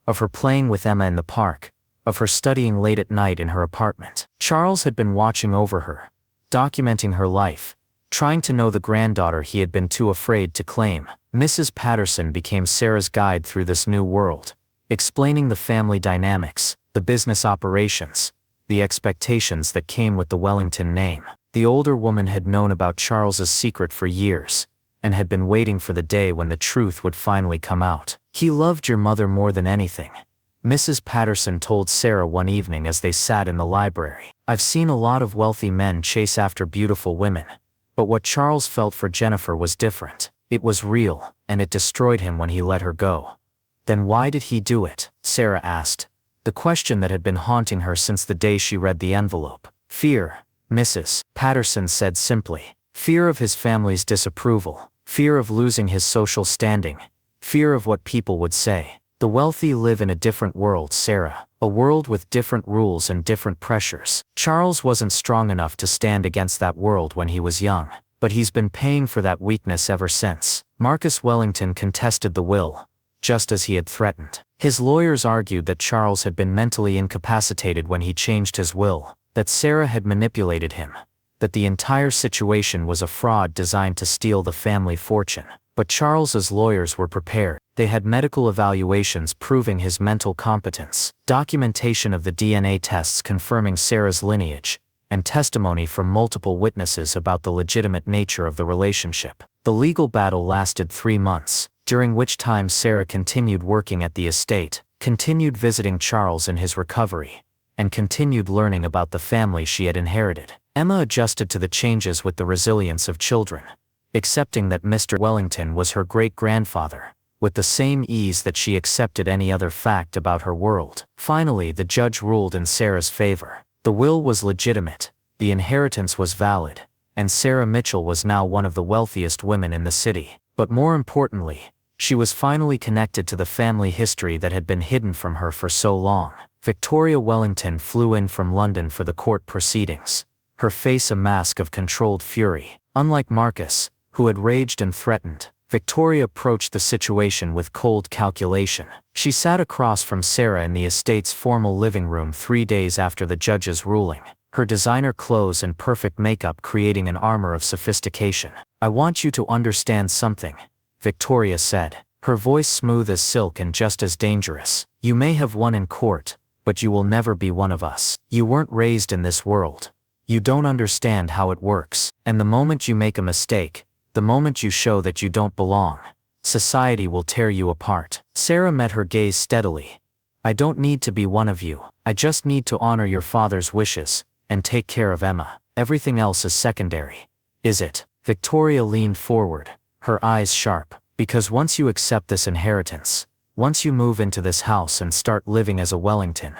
of her playing with Emma in the park, of her studying late at night in her apartment. Charles had been watching over her, documenting her life, trying to know the granddaughter he had been too afraid to claim. Mrs. Patterson became Sarah's guide through this new world, explaining the family dynamics, the business operations, the expectations that came with the Wellington name. The older woman had known about Charles's secret for years, and had been waiting for the day when the truth would finally come out. He loved your mother more than anything, Mrs. Patterson told Sarah one evening as they sat in the library. I've seen a lot of wealthy men chase after beautiful women, but what Charles felt for Jennifer was different. It was real, and it destroyed him when he let her go. Then why did he do it? Sarah asked, the question that had been haunting her since the day she read the envelope. Fear, Mrs. Patterson said simply. Fear of his family's disapproval, fear of losing his social standing, fear of what people would say. The wealthy live in a different world, Sarah, a world with different rules and different pressures. Charles wasn't strong enough to stand against that world when he was young, but he's been paying for that weakness ever since. Marcus Wellington contested the will, just as he had threatened. His lawyers argued that Charles had been mentally incapacitated when he changed his will, that Sarah had manipulated him, that the entire situation was a fraud designed to steal the family fortune. But Charles's lawyers were prepared. They had medical evaluations proving his mental competence, documentation of the DNA tests confirming Sarah's lineage, and testimony from multiple witnesses about the legitimate nature of the relationship. The legal battle lasted 3 months, during which time Sarah continued working at the estate, continued visiting Charles in his recovery, and continued learning about the family she had inherited. Emma adjusted to the changes with the resilience of children, accepting that Mr. Wellington was her great-grandfather, with the same ease that she accepted any other fact about her world. Finally, the judge ruled in Sarah's favor. The will was legitimate, the inheritance was valid, and Sarah Mitchell was now one of the wealthiest women in the city. But more importantly, she was finally connected to the family history that had been hidden from her for so long. Victoria Wellington flew in from London for the court proceedings, her face a mask of controlled fury. Unlike Marcus, who had raged and threatened, Victoria approached the situation with cold calculation. She sat across from Sarah in the estate's formal living room 3 days after the judge's ruling, her designer clothes and perfect makeup creating an armor of sophistication. "I want you to understand something," Victoria said, her voice smooth as silk and just as dangerous. "You may have won in court, but you will never be one of us. You weren't raised in this world. You don't understand how it works. And the moment you make a mistake, the moment you show that you don't belong, society will tear you apart." Sarah met her gaze steadily. "I don't need to be one of you. I just need to honor your father's wishes, and take care of Emma. Everything else is secondary." "Is it?" Victoria leaned forward, her eyes sharp. "Because once you accept this inheritance, once you move into this house and start living as a Wellington,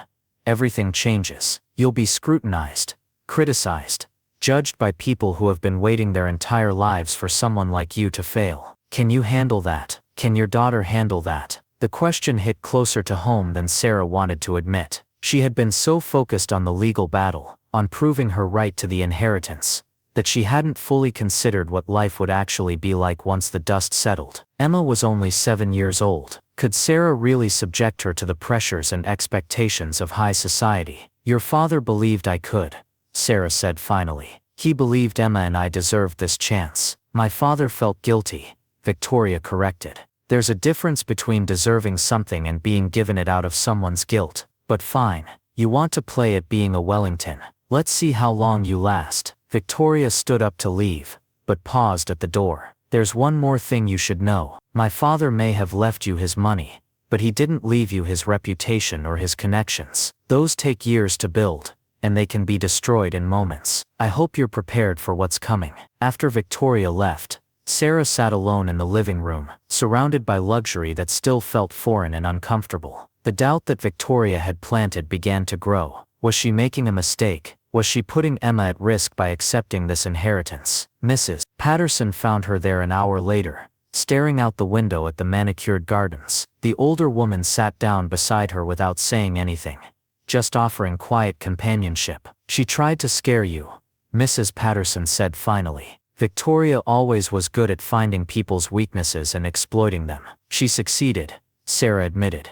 everything changes. You'll be scrutinized, criticized, judged by people who have been waiting their entire lives for someone like you to fail. Can you handle that? Can your daughter handle that?" The question hit closer to home than Sarah wanted to admit. She had been so focused on the legal battle, on proving her right to the inheritance, that she hadn't fully considered what life would actually be like once the dust settled. Emma was only 7 years old. Could Sarah really subject her to the pressures and expectations of high society? "Your father believed I could," Sarah said finally. "He believed Emma and I deserved this chance." "My father felt guilty," Victoria corrected. "There's a difference between deserving something and being given it out of someone's guilt. But fine, you want to play at being a Wellington. Let's see how long you last." Victoria stood up to leave, but paused at the door. "There's one more thing you should know. My father may have left you his money, but he didn't leave you his reputation or his connections. Those take years to build, and they can be destroyed in moments. I hope you're prepared for what's coming." After Victoria left, Sarah sat alone in the living room, surrounded by luxury that still felt foreign and uncomfortable. The doubt that Victoria had planted began to grow. Was she making a mistake? Was she putting Emma at risk by accepting this inheritance? Mrs. Patterson found her there an hour later, staring out the window at the manicured gardens. The older woman sat down beside her without saying anything, just offering quiet companionship. "She tried to scare you," Mrs. Patterson said finally. "Victoria always was good at finding people's weaknesses and exploiting them." "She succeeded," Sarah admitted.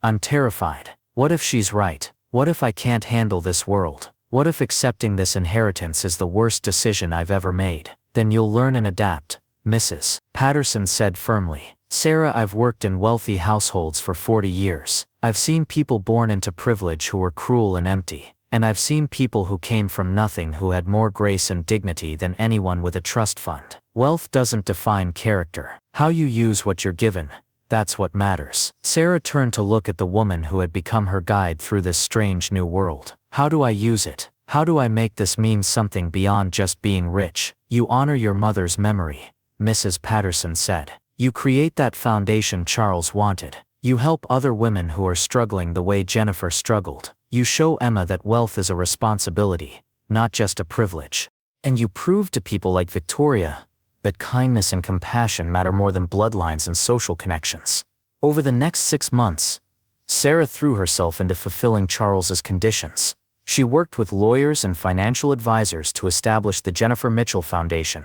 "I'm terrified. What if she's right? What if I can't handle this world? What if accepting this inheritance is the worst decision I've ever made?" "Then you'll learn and adapt," Mrs. Patterson said firmly. "Sarah, I've worked in wealthy households for 40 years. I've seen people born into privilege who were cruel and empty, and I've seen people who came from nothing who had more grace and dignity than anyone with a trust fund. Wealth doesn't define character. How you use what you're given, that's what matters." Sarah turned to look at the woman who had become her guide through this strange new world. "How do I use it? How do I make this mean something beyond just being rich?" "You honor your mother's memory," Mrs. Patterson said. "You create that foundation Charles wanted. You help other women who are struggling the way Jennifer struggled. You show Emma that wealth is a responsibility, not just a privilege. And you prove to people like Victoria that kindness and compassion matter more than bloodlines and social connections." Over the next 6 months, Sarah threw herself into fulfilling Charles's conditions. She worked with lawyers and financial advisors to establish the Jennifer Mitchell Foundation,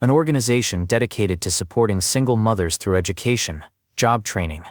an organization dedicated to supporting single mothers through education, job training,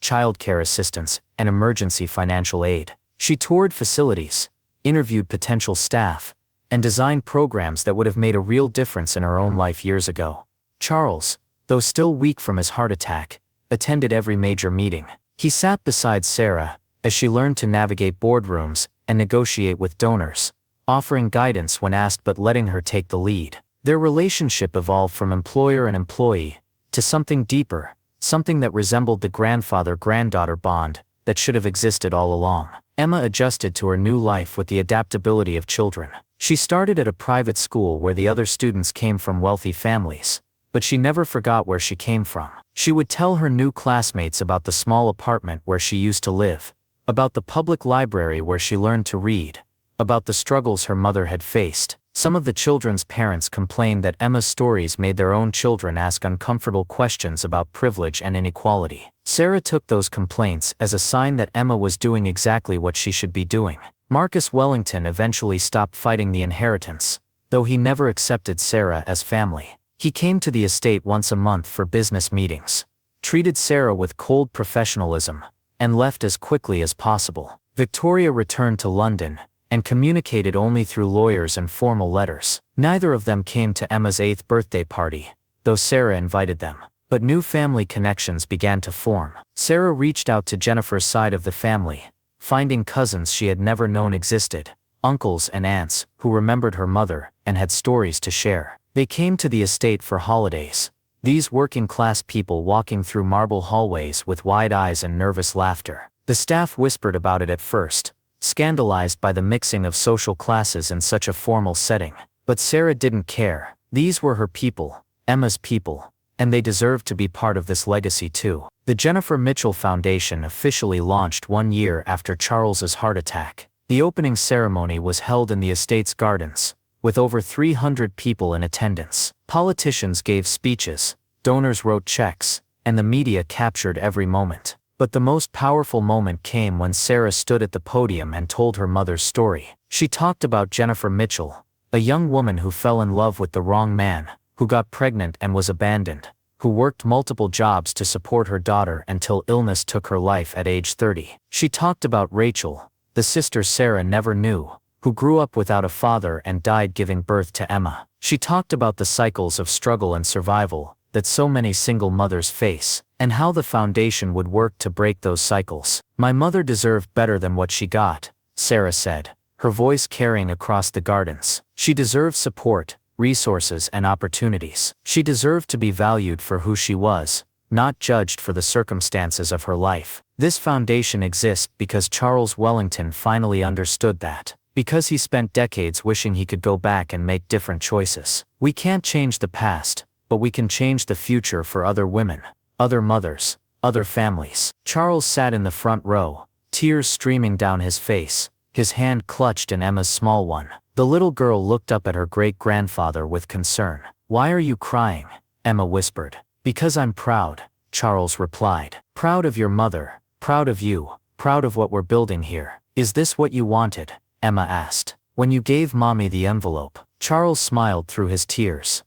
childcare assistance, and emergency financial aid. She toured facilities, interviewed potential staff, and designed programs that would have made a real difference in her own life years ago. Charles, though still weak from his heart attack, attended every major meeting. He sat beside Sarah as she learned to navigate boardrooms and negotiate with donors, offering guidance when asked but letting her take the lead. Their relationship evolved from employer and employee to something deeper, something that resembled the grandfather-granddaughter bond that should have existed all along. Emma adjusted to her new life with the adaptability of children. She started at a private school where the other students came from wealthy families, but she never forgot where she came from. She would tell her new classmates about the small apartment where she used to live, about the public library where she learned to read, about the struggles her mother had faced. Some of the children's parents complained that Emma's stories made their own children ask uncomfortable questions about privilege and inequality. Sarah took those complaints as a sign that Emma was doing exactly what she should be doing. Marcus Wellington eventually stopped fighting the inheritance, though he never accepted Sarah as family. He came to the estate once a month for business meetings, treated Sarah with cold professionalism, and left as quickly as possible. Victoria returned to London, and communicated only through lawyers and formal letters. Neither of them came to Emma's 8th birthday party, though Sarah invited them. But new family connections began to form. Sarah reached out to Jennifer's side of the family, finding cousins she had never known existed, uncles and aunts who remembered her mother and had stories to share. They came to the estate for holidays, these working-class people walking through marble hallways with wide eyes and nervous laughter. The staff whispered about it at first, scandalized by the mixing of social classes in such a formal setting. But Sarah didn't care. These were her people, Emma's people, and they deserved to be part of this legacy too. The Jennifer Mitchell Foundation officially launched 1 year after Charles's heart attack. The opening ceremony was held in the estate's gardens, with over 300 people in attendance. Politicians gave speeches, donors wrote checks, and the media captured every moment. But the most powerful moment came when Sarah stood at the podium and told her mother's story. She talked about Jennifer Mitchell, a young woman who fell in love with the wrong man, who got pregnant and was abandoned, who worked multiple jobs to support her daughter until illness took her life at age 30. She talked about Rachel, the sister Sarah never knew, who grew up without a father and died giving birth to Emma. She talked about the cycles of struggle and survival that so many single mothers face, and how the foundation would work to break those cycles. My mother deserved better than what she got, Sarah said, her voice carrying across the gardens. She deserved support, resources and opportunities. She deserved to be valued for who she was, not judged for the circumstances of her life. This foundation exists because Charles Wellington finally understood that. Because he spent decades wishing he could go back and make different choices. We can't change the past, but we can change the future for other women, other mothers, other families. Charles sat in the front row, tears streaming down his face, his hand clutched in Emma's small one. The little girl looked up at her great-grandfather with concern. "Why are you crying?" Emma whispered. "Because I'm proud," Charles replied. "Proud of your mother, proud of you, proud of what we're building here." "Is this what you wanted?" Emma asked. "When you gave Mommy the envelope." Charles smiled through his tears.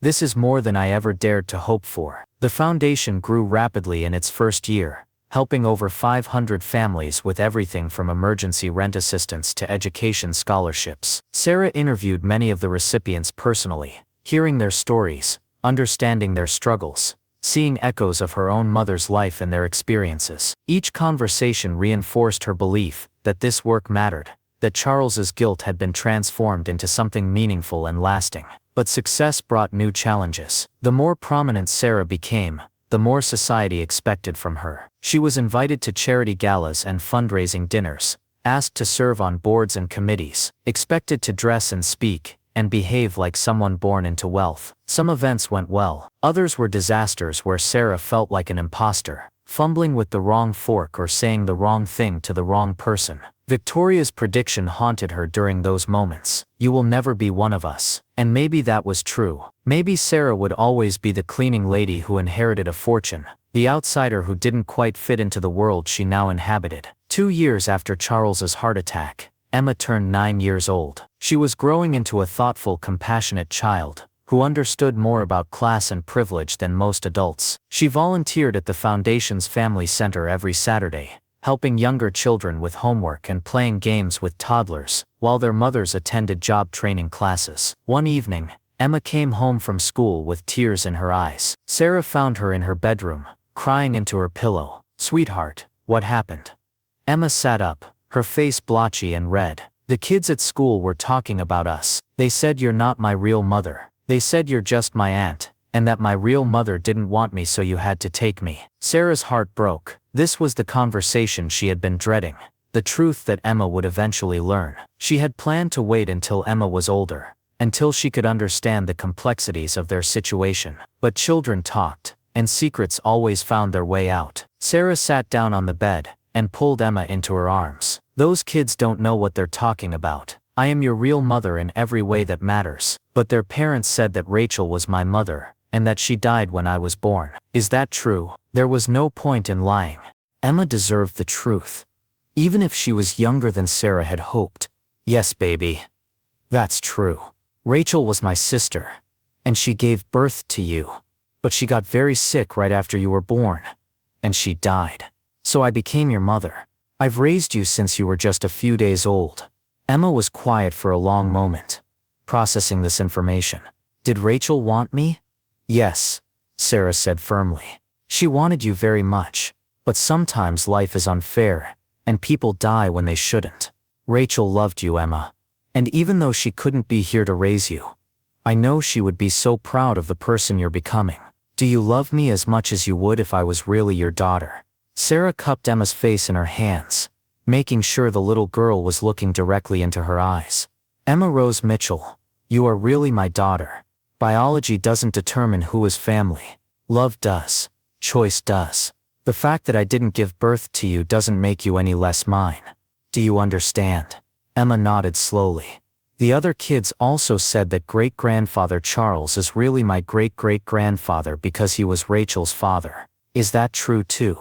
"This is more than I ever dared to hope for." The foundation grew rapidly in its first year, helping over 500 families with everything from emergency rent assistance to education scholarships. Sarah interviewed many of the recipients personally, hearing their stories, understanding their struggles, seeing echoes of her own mother's life and their experiences. Each conversation reinforced her belief that this work mattered, that Charles's guilt had been transformed into something meaningful and lasting. But success brought new challenges. The more prominent Sarah became, the more society expected from her. She was invited to charity galas and fundraising dinners, asked to serve on boards and committees, expected to dress and speak, and behave like someone born into wealth. Some events went well. Others were disasters where Sarah felt like an imposter, fumbling with the wrong fork or saying the wrong thing to the wrong person. Victoria's prediction haunted her during those moments. "You will never be one of us." And maybe that was true. Maybe Sarah would always be the cleaning lady who inherited a fortune, the outsider who didn't quite fit into the world she now inhabited. 2 years after Charles's heart attack, Emma turned 9 years old. She was growing into a thoughtful, compassionate child, who understood more about class and privilege than most adults. She volunteered at the Foundation's Family Center every Saturday, helping younger children with homework and playing games with toddlers, while their mothers attended job training classes. One evening, Emma came home from school with tears in her eyes. Sarah found her in her bedroom, crying into her pillow. "Sweetheart, what happened?" Emma sat up, her face blotchy and red. "The kids at school were talking about us. They said you're not my real mother. They said you're just my aunt, and that my real mother didn't want me, so you had to take me. Sarah's heart broke. This was the conversation she had been dreading. The truth that Emma would eventually learn. She had planned to wait until Emma was older, until she could understand the complexities of their situation. But children talked, and secrets always found their way out. Sarah sat down on the bed and pulled Emma into her arms. Those kids don't know what they're talking about. I am your real mother in every way that matters. But their parents said that Rachel was my mother, and that she died when I was born. Is that true? There was no point in lying. Emma deserved the truth, even if she was younger than Sarah had hoped. Yes, baby. That's true. Rachel was my sister, and she gave birth to you. But she got very sick right after you were born, and she died. So I became your mother. I've raised you since you were just a few days old. Emma was quiet for a long moment, processing this information. Did Rachel want me? Yes, Sarah said firmly. She wanted you very much, but sometimes life is unfair, and people die when they shouldn't. Rachel loved you, Emma, and even though she couldn't be here to raise you, I know she would be so proud of the person you're becoming. Do you love me as much as you would if I was really your daughter? Sarah cupped Emma's face in her hands, making sure the little girl was looking directly into her eyes. Emma Rose Mitchell, you are really my daughter. Biology doesn't determine who is family. Love does. Choice does. The fact that I didn't give birth to you doesn't make you any less mine. Do you understand? Emma nodded slowly. The other kids also said that great-grandfather Charles is really my great-great-grandfather because he was Rachel's father. Is that true too?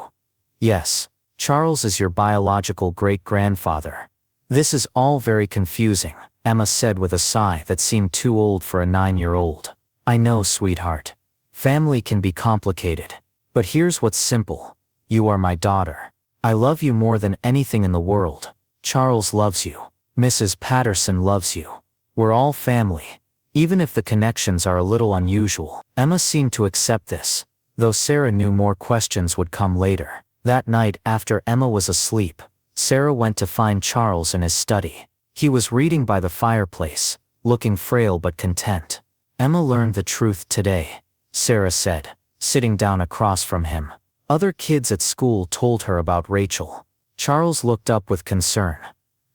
Yes. Charles is your biological great-grandfather. This is all very confusing, Emma said with a sigh that seemed too old for a 9-year-old. I know, sweetheart. Family can be complicated. But here's what's simple. You are my daughter. I love you more than anything in the world. Charles loves you. Mrs. Patterson loves you. We're all family, even if the connections are a little unusual. Emma seemed to accept this, though Sarah knew more questions would come later. That night, after Emma was asleep, Sarah went to find Charles in his study. He was reading by the fireplace, looking frail but content. Emma learned the truth today, Sarah said, sitting down across from him. Other kids at school told her about Rachel. Charles looked up with concern.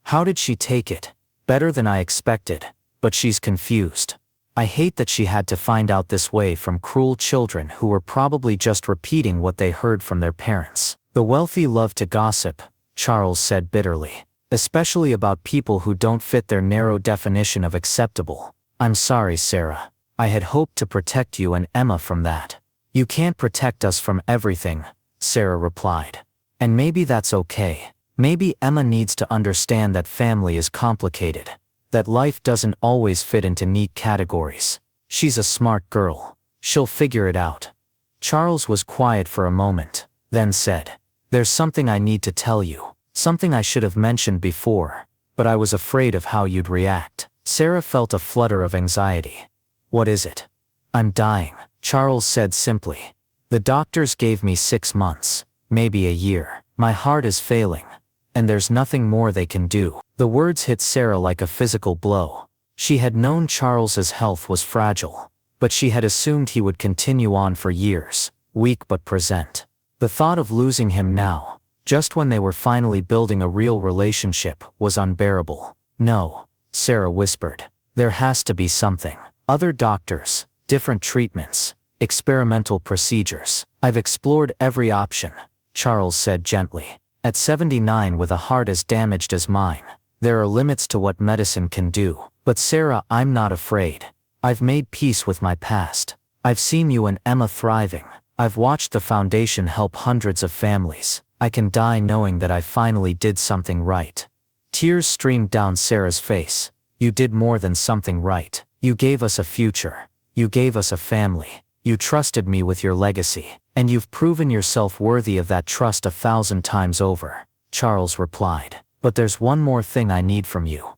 How did she take it? Better than I expected, but she's confused. I hate that she had to find out this way from cruel children who were probably just repeating what they heard from their parents. The wealthy love to gossip, Charles said bitterly, especially about people who don't fit their narrow definition of acceptable. I'm sorry, Sarah. I had hoped to protect you and Emma from that. You can't protect us from everything, Sarah replied. And maybe that's okay. Maybe Emma needs to understand that family is complicated, that life doesn't always fit into neat categories. She's a smart girl. She'll figure it out. Charles was quiet for a moment, then said, There's something I need to tell you, something I should have mentioned before, but I was afraid of how you'd react. Sarah felt a flutter of anxiety. What is it? I'm dying, Charles said simply. The doctors gave me 6 months, maybe a year. My heart is failing, and there's nothing more they can do. The words hit Sarah like a physical blow. She had known Charles's health was fragile, but she had assumed he would continue on for years, weak but present. The thought of losing him now, just when they were finally building a real relationship, was unbearable. No, Sarah whispered. There has to be something. Other doctors, different treatments, experimental procedures. I've explored every option, Charles said gently. At 79 with a heart as damaged as mine, there are limits to what medicine can do. But Sarah, I'm not afraid. I've made peace with my past. I've seen you and Emma thriving. I've watched the foundation help hundreds of families. I can die knowing that I finally did something right. Tears streamed down Sarah's face. You did more than something right. You gave us a future. You gave us a family. You trusted me with your legacy. And you've proven yourself worthy of that trust 1,000 times over, Charles replied. But there's one more thing I need from you.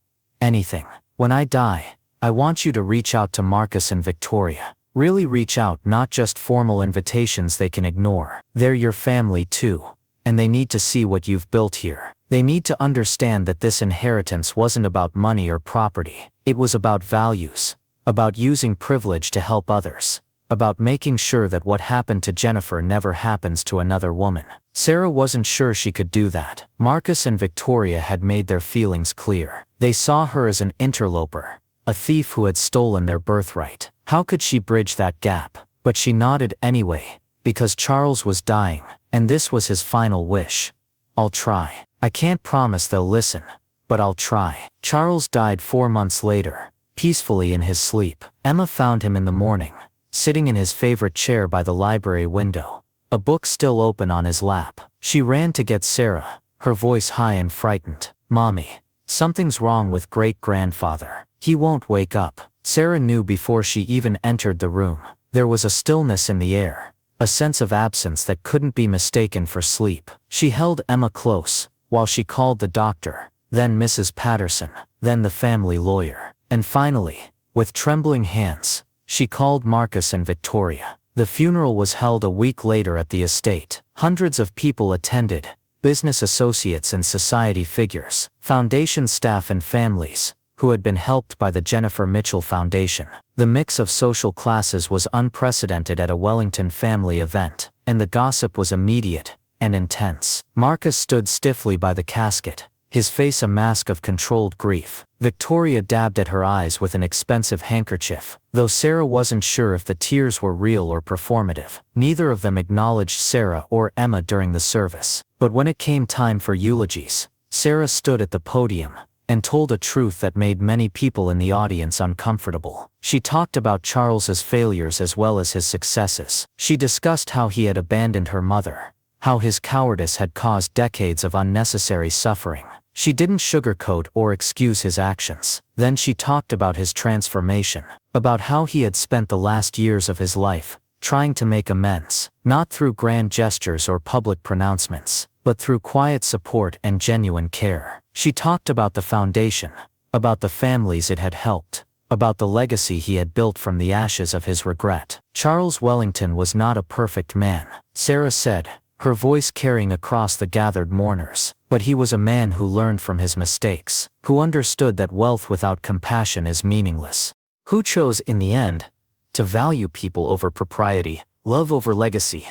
Anything. When I die, I want you to reach out to Marcus and Victoria. Really reach out, not just formal invitations they can ignore. They're your family too, and they need to see what you've built here. They need to understand that this inheritance wasn't about money or property. It was about values, about using privilege to help others. about making sure that what happened to Jennifer never happens to another woman. Sarah wasn't sure she could do that. Marcus and Victoria had made their feelings clear. They saw her as an interloper, a thief who had stolen their birthright. How could she bridge that gap? But she nodded anyway, because Charles was dying, and this was his final wish. I'll try. I can't promise they'll listen, but I'll try. Charles died 4 months later, peacefully in his sleep. Emma found him in the morning, sitting in his favorite chair by the library window, a book still open on his lap. She ran to get Sarah, her voice high and frightened. "Mommy, something's wrong with great-grandfather. He won't wake up." Sarah knew before she even entered the room. There was a stillness in the air, a sense of absence that couldn't be mistaken for sleep. She held Emma close, while she called the doctor, then Mrs. Patterson, then the family lawyer, and finally, with trembling hands, she called Marcus and Victoria. The funeral was held a week later at the estate. Hundreds of people attended, business associates and society figures, foundation staff and families, who had been helped by the Jennifer Mitchell Foundation. The mix of social classes was unprecedented at a Wellington family event, and the gossip was immediate and intense. Marcus stood stiffly by the casket, his face a mask of controlled grief. Victoria dabbed at her eyes with an expensive handkerchief, though Sarah wasn't sure if the tears were real or performative. Neither of them acknowledged Sarah or Emma during the service. But when it came time for eulogies, Sarah stood at the podium and told a truth that made many people in the audience uncomfortable. She talked about Charles's failures as well as his successes. She discussed how he had abandoned her mother, how his cowardice had caused decades of unnecessary suffering. She didn't sugarcoat or excuse his actions. Then she talked about his transformation, about how he had spent the last years of his life trying to make amends, not through grand gestures or public pronouncements, but through quiet support and genuine care. She talked about the foundation, about the families it had helped, about the legacy he had built from the ashes of his regret. Charles Wellington was not a perfect man, Sarah said, her voice carrying across the gathered mourners, but he was a man who learned from his mistakes, who understood that wealth without compassion is meaningless, who chose in the end to value people over propriety, love over legacy,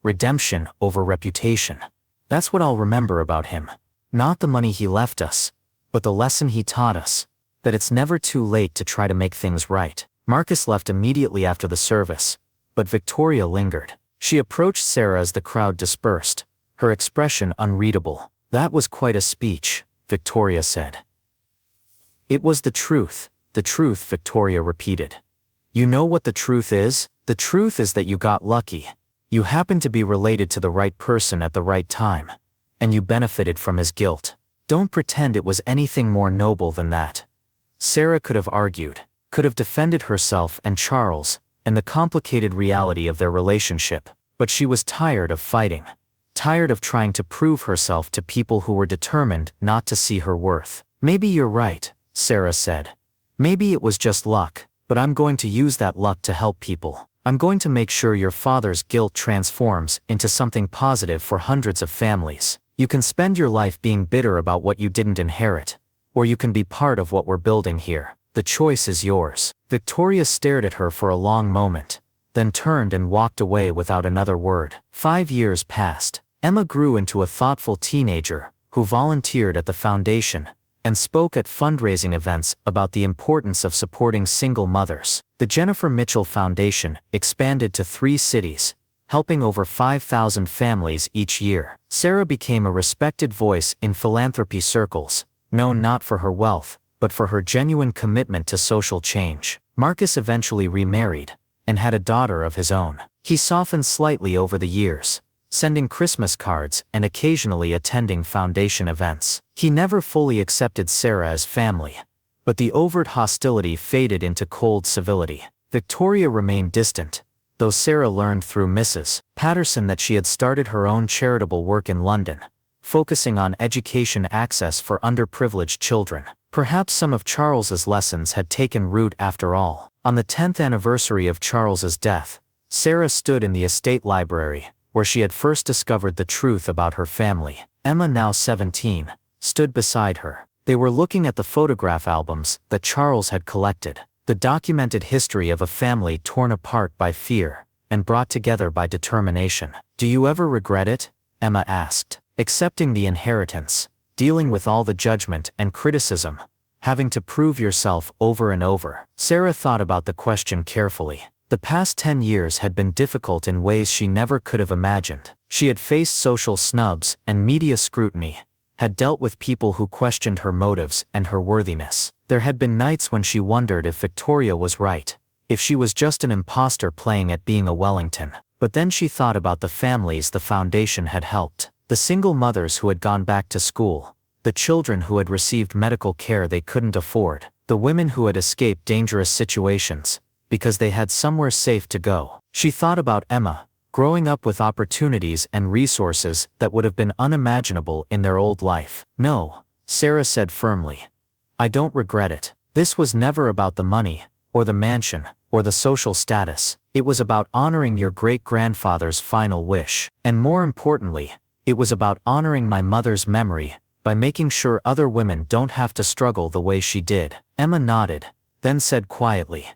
redemption over reputation. That's what I'll remember about him. Not the money he left us, but the lesson he taught us, that it's never too late to try to make things right. Marcus left immediately after the service, but Victoria lingered. She approached Sarah as the crowd dispersed, her expression unreadable. "That was quite a speech," Victoria said. "It was the truth," Victoria repeated. "You know what the truth is? The truth is that you got lucky. You happened to be related to the right person at the right time, and you benefited from his guilt. Don't pretend it was anything more noble than that." Sarah could have argued, could have defended herself and Charles, and the complicated reality of their relationship, but she was tired of fighting, tired of trying to prove herself to people who were determined not to see her worth. "Maybe you're right," Sarah said. "Maybe it was just luck, but I'm going to use that luck to help people. I'm going to make sure your father's guilt transforms into something positive for hundreds of families. You can spend your life being bitter about what you didn't inherit, or you can be part of what we're building here. The choice is yours." Victoria stared at her for a long moment, then turned and walked away without another word. 5 years passed. Emma grew into a thoughtful teenager who volunteered at the foundation and spoke at fundraising events about the importance of supporting single mothers. The Jennifer Mitchell Foundation expanded to 3 cities, helping over 5,000 families each year. Sarah became a respected voice in philanthropy circles, known not for her wealth, but for her genuine commitment to social change. Marcus eventually remarried and had a daughter of his own. He softened slightly over the years, sending Christmas cards and occasionally attending foundation events. He never fully accepted Sarah as family, but the overt hostility faded into cold civility. Victoria remained distant, though Sarah learned through Mrs. Patterson that she had started her own charitable work in London, focusing on education access for underprivileged children. Perhaps some of Charles's lessons had taken root after all. On the 10th anniversary of Charles's death, Sarah stood in the estate library, where she had first discovered the truth about her family. Emma, now 17, stood beside her. They were looking at the photograph albums that Charles had collected. the documented history of a family torn apart by fear and brought together by determination. Do you ever regret it? Emma asked. Accepting the inheritance, dealing with all the judgment and criticism, having to prove yourself over and over. Sarah thought about the question carefully. The past 10 years had been difficult in ways she never could have imagined. She had faced social snubs and media scrutiny, had dealt with people who questioned her motives and her worthiness. There had been nights when she wondered if Victoria was right, if she was just an imposter playing at being a Wellington. But then she thought about the families the foundation had helped. The single mothers who had gone back to school, the children who had received medical care they couldn't afford, the women who had escaped dangerous situations because they had somewhere safe to go. She thought about Emma, growing up with opportunities and resources that would have been unimaginable in their old life. No, Sarah said firmly. I don't regret it. This was never about the money, or the mansion, or the social status. It was about honoring your great-grandfather's final wish. And more importantly, it was about honoring my mother's memory by making sure other women don't have to struggle the way she did. Emma nodded, then said quietly,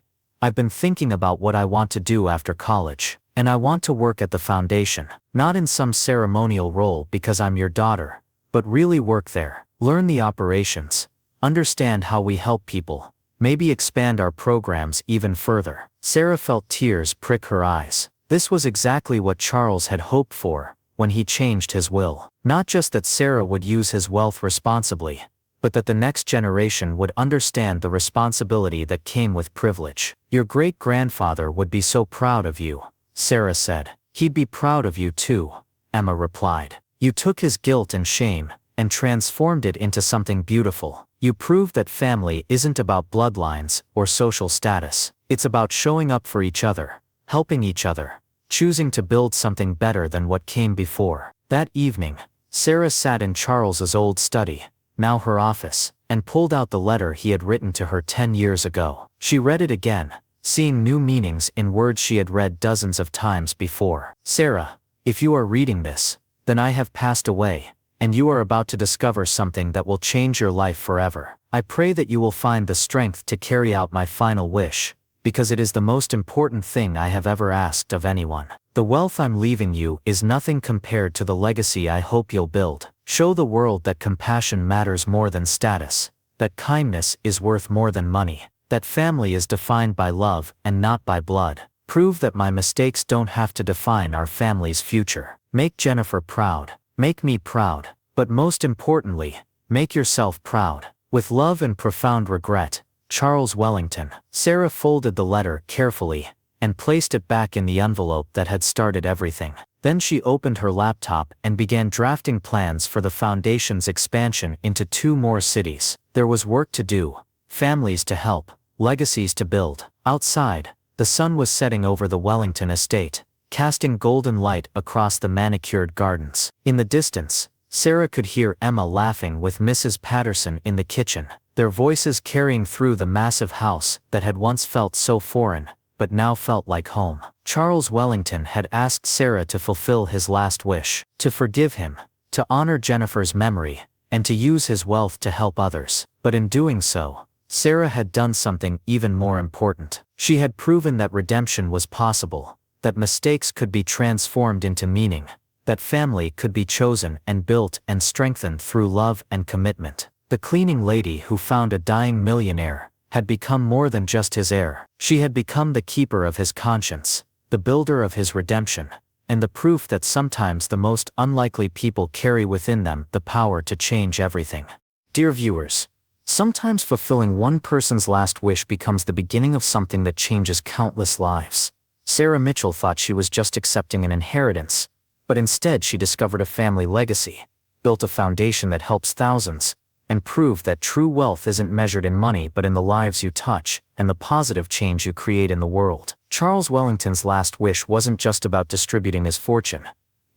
I've been thinking about what I want to do after college, and I want to work at the foundation, not in some ceremonial role because I'm your daughter, but really work there, learn the operations, understand how we help people, maybe expand our programs even further. Sarah felt tears prick her eyes. This was exactly what Charles had hoped for when he changed his will. Not just that Sarah would use his wealth responsibly, but that the next generation would understand the responsibility that came with privilege. Your great-grandfather would be so proud of you, Sarah said. He'd be proud of you too, Emma replied. You took his guilt and shame and transformed it into something beautiful. You proved that family isn't about bloodlines or social status. It's about showing up for each other, helping each other, choosing to build something better than what came before. That evening, Sarah sat in Charles's old study, now her office, and pulled out the letter he had written to her 10 years ago. She read it again, seeing new meanings in words she had read dozens of times before. Sarah, if you are reading this, then I have passed away, and you are about to discover something that will change your life forever. I pray that you will find the strength to carry out my final wish, because it is the most important thing I have ever asked of anyone. The wealth I'm leaving you is nothing compared to the legacy I hope you'll build. Show the world that compassion matters more than status, that kindness is worth more than money, that family is defined by love and not by blood. Prove that my mistakes don't have to define our family's future. Make Jennifer proud. Make me proud. But most importantly, make yourself proud. With love and profound regret, Charles Wellington. Sarah folded the letter carefully and placed it back in the envelope that had started everything. Then she opened her laptop and began drafting plans for the foundation's expansion into 2 more cities. There was work to do, families to help, legacies to build. Outside, the sun was setting over the Wellington estate, casting golden light across the manicured gardens. In the distance, Sarah could hear Emma laughing with Mrs. Patterson in the kitchen, their voices carrying through the massive house that had once felt so foreign, but now felt like home. Charles Wellington had asked Sarah to fulfill his last wish, to forgive him, to honor Jennifer's memory, and to use his wealth to help others. But in doing so, Sarah had done something even more important. She had proven that redemption was possible, that mistakes could be transformed into meaning, that family could be chosen and built and strengthened through love and commitment. The cleaning lady who found a dying millionaire had become more than just his heir. She had become the keeper of his conscience, the builder of his redemption, and the proof that sometimes the most unlikely people carry within them the power to change everything. Dear viewers, sometimes fulfilling one person's last wish becomes the beginning of something that changes countless lives. Sarah Mitchell thought she was just accepting an inheritance, but instead she discovered a family legacy, built a foundation that helps thousands, and proved that true wealth isn't measured in money but in the lives you touch and the positive change you create in the world. Charles Wellington's last wish wasn't just about distributing his fortune.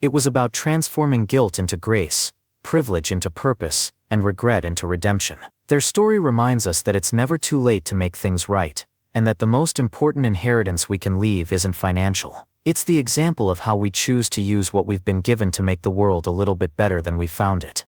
It was about transforming guilt into grace, privilege into purpose, and regret into redemption. Their story reminds us that it's never too late to make things right, and that the most important inheritance we can leave isn't financial. It's the example of how we choose to use what we've been given to make the world a little bit better than we found it.